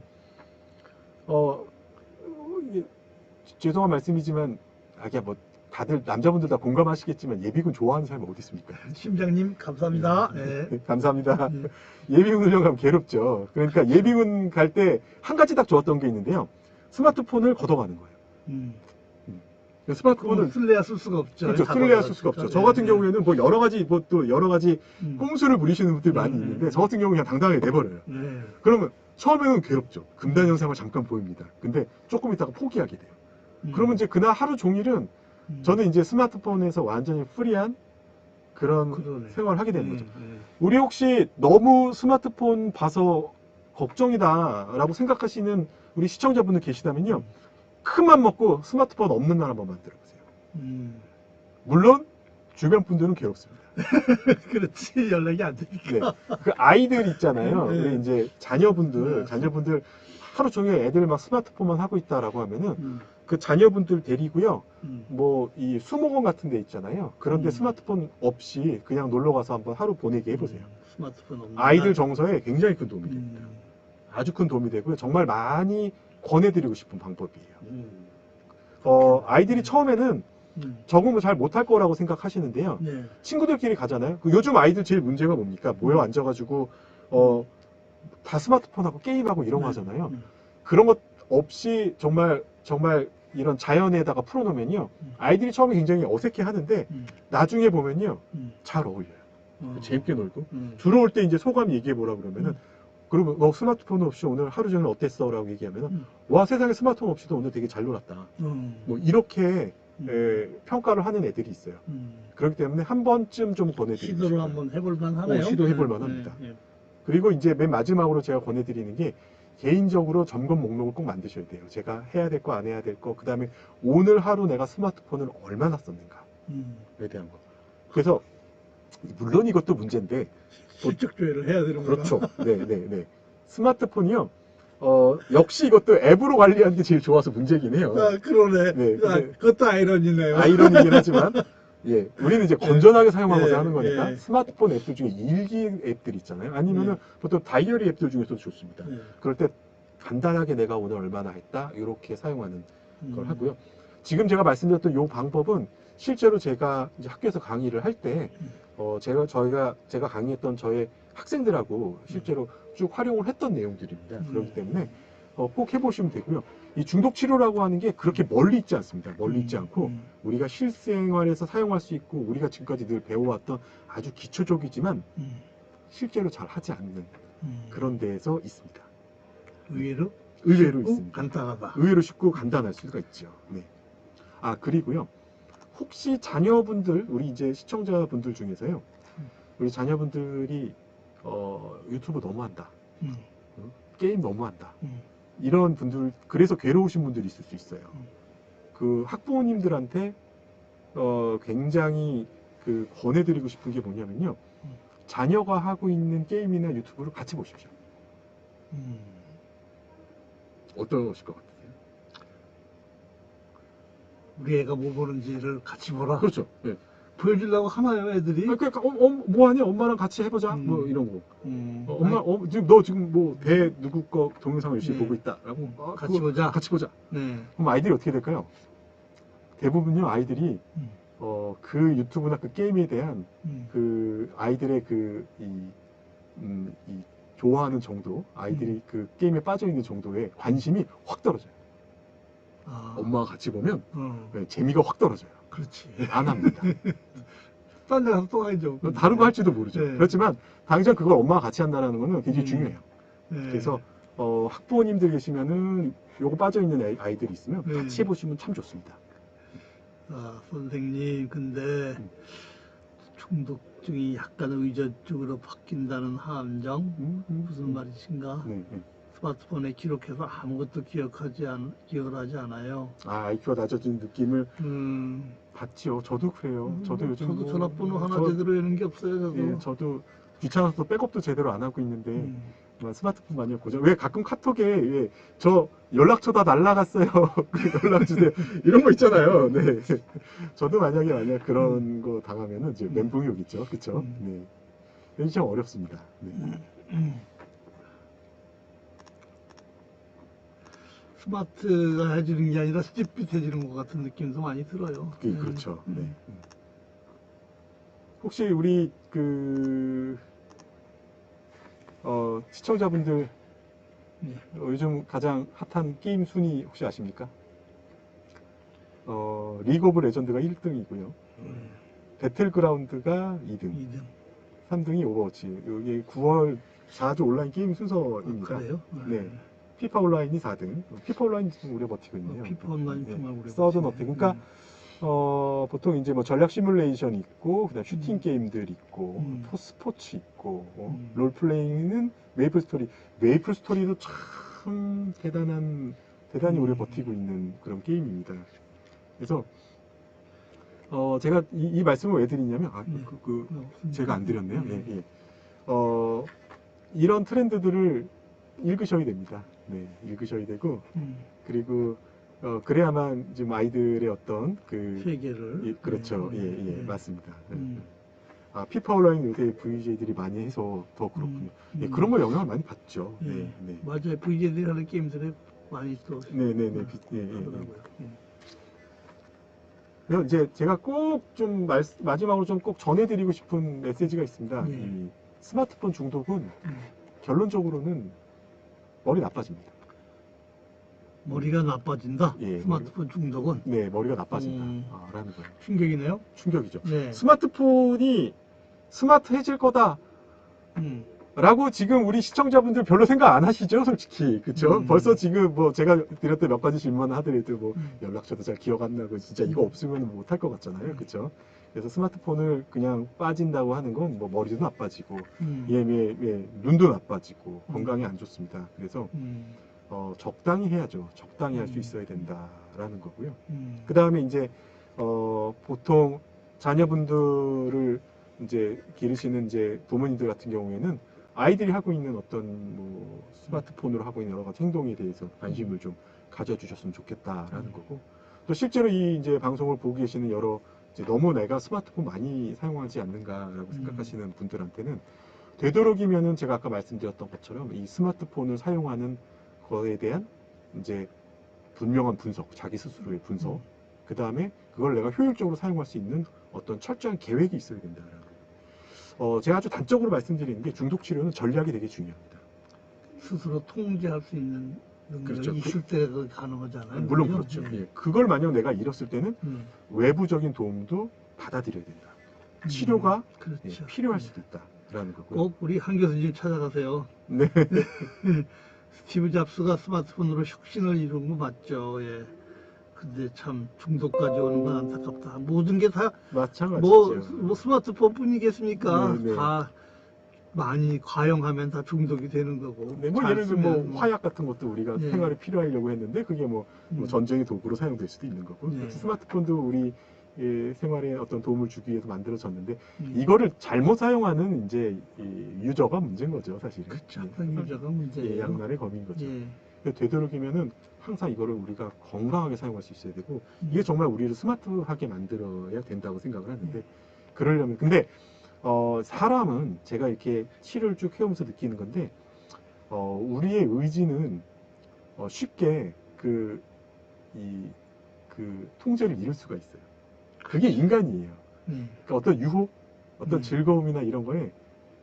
죄송한 말씀이지만 뭐 다들 남자분들 다 공감하시겠지만 예비군 좋아하는 사람이 어디 있습니까? 심장님 감사합니다. 감사합니다. 예비군 훈련 가면 괴롭죠. 그러니까 예비군 갈 때 한 가지 딱 좋았던 게 있는데요. 스마트폰을 걷어가는 거예요. 스마트폰을 쓸래야 쓸 수가 없죠. 그렇죠. 쓸래야 쓸 수가 없죠. 저 같은 경우에는 뭐 여러 가지 꼼수를 부리시는 분들이 많이 있는데 저 같은 경우는 그냥 당당하게 내버려요. 그러면 처음에는 괴롭죠. 금단 현상을 잠깐 보입니다. 근데 조금 있다가 포기하게 돼요. 그러면 이제 그날 하루 종일은 저는 이제 스마트폰에서 완전히 프리한 그런 생활을 하게 되는 거죠. 우리 혹시 너무 스마트폰 봐서 걱정이다라고 생각하시는 우리 시청자분들 계시다면요. 큰 맘 먹고 스마트폰 없는 날 한번 만들어 보세요. 물론 주변 분들은 괴롭습니다. 그렇지, 연락이 안 되니까. 그 아이들 있잖아요. 우리 이제 자녀분들 하루 종일 애들 막 스마트폰만 하고 있다라고 하면은 그 자녀분들 데리고요. 뭐 이 수목원 같은 데 있잖아요. 그런데 스마트폰 없이 그냥 놀러 가서 한번 하루 보내게 해보세요. 스마트폰 없는 아이들 정서에 굉장히 큰 도움이 됩니다. 아주 큰 도움이 되고요. 정말 많이 권해드리고 싶은 방법이에요. 아이들이 처음에는 적응을 잘 못할 거라고 생각하시는데요. 친구들끼리 가잖아요. 요즘 아이들 제일 문제가 뭡니까? 모여 앉아가지고 다 스마트폰하고 게임하고 이런 거 하잖아요. 그런 것 없이 정말 이런 자연에다가 풀어놓으면요. 아이들이 처음에 굉장히 어색해 하는데 나중에 보면요. 잘 어울려요. 재밌게 놀고 들어올 때 이제 소감 얘기해 보라 그러면은 그리고 너 스마트폰 없이 오늘 하루 종일 어땠어? 라고 얘기하면 와, 세상에 스마트폰 없이도 오늘 되게 잘 놀았다. 뭐 이렇게 평가를 하는 애들이 있어요. 그렇기 때문에 한 번쯤 좀 권해드리고 시도를 싶어요. 한번 해볼 만하네요. 시도해볼 만합니다. 그리고 이제 맨 마지막으로 제가 권해드리는 게 개인적으로 점검 목록을 꼭 만드셔야 돼요. 제가 해야 될 거, 안 해야 될 거, 그 다음에 오늘 하루 내가 스마트폰을 얼마나 썼는가에 대한 거. 그래서 물론 이것도 문제인데 실적 조회를 해야 되는 거죠. 그렇죠. 네. 스마트폰이요. 역시 이것도 앱으로 관리하는 게 제일 좋아서 문제긴 해요. 아, 그러네. 네, 그것도 아이러니네요. 아이러니긴 하지만, 예, 우리는 이제 건전하게 사용하고자 하는 거니까 예. 스마트폰 앱들 중에 일기 앱들 있잖아요. 아니면은 보통 다이어리 앱들 중에서도 좋습니다. 그럴 때 간단하게 내가 오늘 얼마나 했다 이렇게 사용하는 걸 하고요. 지금 제가 말씀드렸던 이 방법은 실제로 제가 이제 학교에서 강의를 할 때 제가 강의했던 저의 학생들하고 실제로 쭉 활용을 했던 내용들입니다. 그렇기 때문에 꼭 해보시면 되고요. 이 중독 치료라고 하는 게 그렇게 멀리 있지 않습니다. 멀리 있지 않고 우리가 실생활에서 사용할 수 있고 우리가 지금까지 늘 배워왔던 아주 기초적이지만 실제로 잘 하지 않는 그런 데에서 있습니다. 의외로 있습니다. 간단하다. 의외로 쉽고 간단할 수가 있죠. 네. 아, 그리고요. 혹시 자녀분들, 우리 이제 시청자분들 중에서요. 우리 자녀분들이 유튜브 너무 한다. 게임 너무 한다. 이런 분들, 그래서 괴로우신 분들이 있을 수 있어요. 그 학부모님들한테 굉장히 권해드리고 싶은 게 뭐냐면요. 자녀가 하고 있는 게임이나 유튜브를 같이 보십시오. 어떠실 것 같으세요? 우리 애가 뭐 보는지를 같이 보라. 그렇죠. 네. 보여주려고 하나요, 애들이? 그러니까 뭐 하냐? 엄마랑 같이 해보자. 뭐 이런 거. 엄마, 지금 너 지금 뭐 배 누구 거 동영상을 열심히 보고 있다라고. 같이 보자. 같이 보자. 네. 그럼 아이들이 어떻게 될까요? 대부분요 아이들이 그 유튜브나 그 게임에 대한 그 아이들의 이 좋아하는 정도, 아이들이 그 게임에 빠져 있는 정도의 관심이 확 떨어져요. 엄마가 같이 보면 재미가 확 떨어져요. 그렇지. 안 합니다. 딴 데 가서 또 하죠. 다른 거 할지도 모르죠. 네. 그렇지만 당장 그걸 엄마가 같이 한다는 거는 굉장히 중요해요. 네. 그래서 학부모님들 계시면은 요거 빠져 있는 아이들이 있으면 같이 해보시면 참 좋습니다. 선생님, 근데 중독증이 약간 의존적으로 바뀐다는 함정? 무슨 말이신가? 스마트폰에 기록해서 아무것도 기억을 하지 않아요. IQ가 낮아진 느낌을 받지요. 저도 그래요. 저도 요즘 저도 전화번호 하나 제대로 여는 게 없어요. 저도. 예, 저도 귀찮아서 백업도 제대로 안 하고 있는데 스마트폰 많이 고장. 왜 가끔 카톡에 저 연락처 다 날라갔어요. 연락 주세요. 이런 거 있잖아요. 네. 저도 만약 그런 거 당하면은 이제 멘붕이 오겠죠. 그렇죠? 네. 참 어렵습니다. 네. 스마트가 해주는 게 아니라 스집빛 해주는 것 같은 느낌도 많이 들어요. 그렇죠. 네. 혹시 우리 시청자분들 요즘 가장 핫한 게임 순위 혹시 아십니까? 리그 오브 레전드가 1등이고요. 배틀그라운드가 2등. 3등이 오버워치. 여기 9월 4주 온라인 게임 순서입니다. 그래요? 네. 피파 온라인이 4등. 피파 온라인 지금 오래 버티고 있네요. 피파 온라인 정말 오래 서든 어택. 그러니까 보통 이제 뭐 전략 시뮬레이션 있고, 그다음 슈팅 게임들 있고, 스포츠 있고, 롤플레잉은 메이플 스토리. 메이플 스토리도 참 대단히 오래 버티고 있는 그런 게임입니다. 그래서 제가 이 말씀을 왜 드리냐면 제가 안 드렸네요. 예. 이런 트렌드들을 읽으셔야 됩니다. 네, 읽으셔야 되고 그리고 그래야만 지금 아이들의 어떤 세계를 그렇죠. 맞습니다. 피파 온라인 요새 VJ들이 많이 해서 더 그렇군요. 그런 거 영향을 많이 받죠. 네. 맞아요. VJ들이 하는 게임들에 많이 또 하더라고요. 그래서 이제 제가 꼭 좀 마지막으로 좀 꼭 전해드리고 싶은 메시지가 있습니다. 이 스마트폰 중독은 결론적으로는 머리 나빠집니다. 머리가 나빠진다? 예, 스마트폰 중독은? 네, 머리가 나빠진다. 라는 거예요. 충격이네요? 충격이죠. 네. 스마트폰이 스마트해질 거다. 라고 지금 우리 시청자분들 별로 생각 안 하시죠, 솔직히. 그쵸? 벌써 지금 뭐 제가 드렸던 몇 가지 질문 하더라도 뭐 연락처도 잘 기억 안 나고 진짜 이거 없으면 못 할 것 같잖아요. 그쵸? 그래서 스마트폰을 그냥 빠진다고 하는 건 뭐 머리도 나빠지고, 눈도 나빠지고, 건강에 안 좋습니다. 그래서 적당히 해야죠. 적당히 할 수 있어야 된다라는 거고요. 그 다음에 이제 보통 자녀분들을 이제 기르시는 이제 부모님들 같은 경우에는 아이들이 하고 있는 어떤 뭐 스마트폰으로 하고 있는 여러 가지 행동에 대해서 관심을 좀 가져주셨으면 좋겠다라는 거고, 또 실제로 이 이제 방송을 보고 계시는 여러 이제 너무 내가 스마트폰 많이 사용하지 않는가라고 생각하시는 분들한테는 되도록이면은 제가 아까 말씀드렸던 것처럼 이 스마트폰을 사용하는 거에 대한 이제 분명한 분석, 자기 스스로의 분석, 그 다음에 그걸 내가 효율적으로 사용할 수 있는 어떤 철저한 계획이 있어야 된다라는 거예요. 제가 아주 단적으로 말씀드리는 게 중독 치료는 전략이 되게 중요합니다. 스스로 통제할 수 있는 능력이 그렇죠. 있을 때 가능하잖아요. 물론 그죠? 그렇죠. 예. 그걸 만약 내가 잃었을 때는 외부적인 도움도 받아들여야 된다. 치료가 그렇죠. 필요할 수도 있다라는 거고요. 꼭 우리 한 교수님 찾아가세요. 네. 스티브 잡스가 스마트폰으로 혁신을 이룬 거 맞죠. 예. 근데 참 중독까지 오는 건 안타깝다. 모든 게 다 마찬가지죠. 뭐 스마트폰 뿐이겠습니까? 네, 네. 다 많이 과용하면 다 중독이 되는 거고. 네, 뭐 잘 예를 들면 쓰면 뭐 화약 같은 것도 우리가 네. 생활에 필요하려고 했는데 그게 뭐 전쟁의 도구로 사용될 수도 있는 거고, 네. 스마트폰도 우리 생활에 어떤 도움을 주기 위해서 만들어졌는데 이거를 잘못 사용하는 이제 이 유저가 문제인 거죠, 사실은. 그쵸. 유저가 문제예요. 양날의 검인 거죠. 예. 근데 되도록이면은 항상 이거를 우리가 건강하게 사용할 수 있어야 되고, 이게 정말 우리를 스마트하게 만들어야 된다고 생각을 하는데, 그러려면 근데 사람은 제가 이렇게 치료를 쭉 해오면서 느끼는 건데, 우리의 의지는 쉽게 그 통제를 잃을 수가 있어요. 그게 인간이에요. 그러니까 어떤 유혹, 어떤 즐거움이나 이런 거에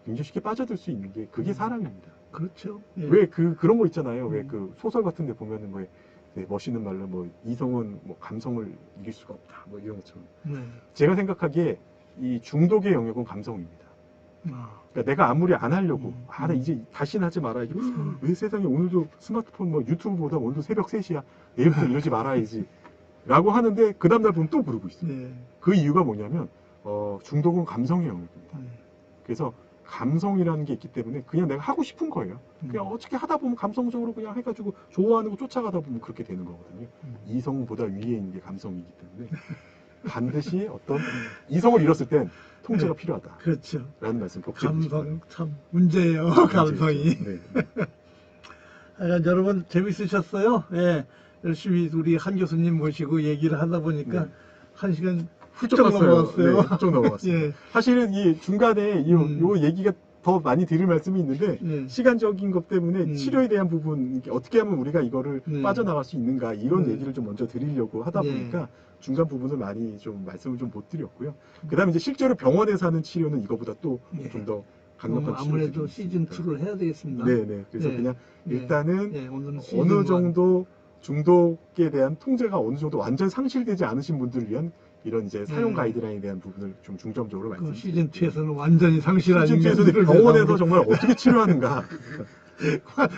굉장히 쉽게 빠져들 수 있는 게 그게 사람입니다. 그렇죠. 예. 왜 그런 거 있잖아요. 왜 그 소설 같은 데 보면은 왜 멋있는 말로 뭐 이성은 뭐 감성을 이길 수가 없다. 뭐 이런 것처럼. 제가 생각하기에 이 중독의 영역은 감성입니다. 그러니까 내가 아무리 안 하려고 나 이제 다시는 하지 말아야지. 왜 세상에 오늘도 스마트폰 뭐 유튜브 보다 오늘도 새벽 3시야. 내일부터 이러지 말아야지. 라고 하는데 그 다음날 보면 또 그러고 있어요. 그 이유가 뭐냐면 중독은 감성의 영역입니다. 그래서 감성이라는 게 있기 때문에 그냥 내가 하고 싶은 거예요. 그냥 어떻게 하다 보면 감성적으로 그냥 해가지고 좋아하는 거 쫓아가다 보면 그렇게 되는 거거든요. 이성보다 위에 있는 게 감성이기 때문에 반드시 어떤 이성을 잃었을 땐 통제가 필요하다. 그렇죠. 라는 말씀 꼭 감성 참 문제예요. 감성이. 네. 여러분 재밌으셨어요? 예. 열심히 우리 한 교수님 모시고 얘기를 하다 보니까 1시간 훌쩍 넘어갔어요. 네, 훌쩍 넘어갔어요. 예. 사실은 이 중간에 요 얘기가 더 많이 드릴 말씀이 있는데 시간적인 것 때문에 치료에 대한 부분 어떻게 하면 우리가 이거를 빠져나갈 수 있는가 이런 얘기를 좀 먼저 드리려고 하다 보니까 중간 부분을 많이 좀 말씀을 좀 못 드렸고요. 그 다음에 이제 실제로 병원에서 하는 치료는 이거보다 또 좀 더 강력한 치료. 아무래도 시즌 2를 해야 되겠습니다. 네네. 그래서 그냥 일단은 오늘은 어느 정도 중독에 대한 통제가 어느 정도 완전 상실되지 않으신 분들을 위한 이런 이제 사용 가이드라인에 대한 부분을 좀 중점적으로 말씀드립니다. 시즌 2에서는 완전히 상실한 시즌 2에서는 병원에서 정말 어떻게 치료하는가.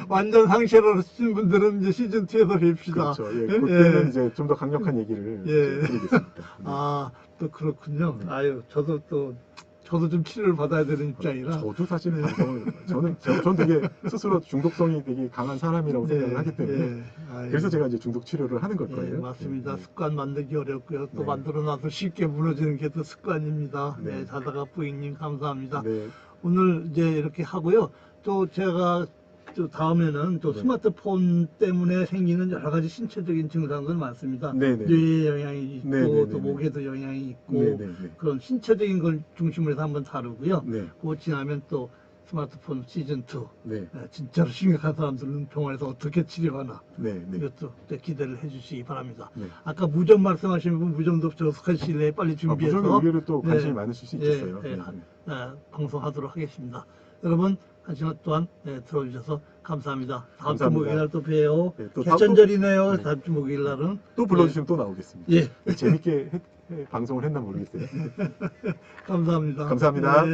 완전 상실하신 분들은 이제 시즌 2에서 뵙시다. 그렇죠. 예, 그때는 이제 좀 더 강력한 얘기를 드리겠습니다. 또 그렇군요. 아유, 저도 좀 치료를 받아야 되는 입장이라. 저도 사실 저는 되게 스스로 중독성이 되게 강한 사람이라고 생각을 하기 때문에 그래서 제가 이제 중독 치료를 하는 걸 거예요. 맞습니다. 습관 만들기 어렵고요. 또 만들어놔도 쉽게 무너지는 게 또 습관입니다. 자다가 부인님 감사합니다. 오늘 이제 이렇게 하고요. 또 제가 또 다음에는 또 스마트폰 때문에 생기는 여러 가지 신체적인 증상들 많습니다. 뇌에 영향이 있고 또 목에도 영향이 있고 그런 신체적인 걸 중심으로 해서 한번 다루고요. 그거 지나면 또 스마트폰 시즌 2 진짜로 심각한 사람들은 병원에서 어떻게 치료하나 이것도 기대를 해주시기 바랍니다. 아까 무좀 말씀하신 분 무좀도 접속하실 래 빨리 준비해서 무좀에 의외로 또 관심이 많으실 수 있겠어요. 방송하도록 하겠습니다. 여러분 한 시간 동안 들어주셔서 감사합니다. 다음 주 목요일날 또 봬요. 개천절이네요. 다음 주 목요일날은 또 불러주시면 또 나오겠습니다. 재밌게 방송을 했나 모르겠어요. 감사합니다. 감사합니다.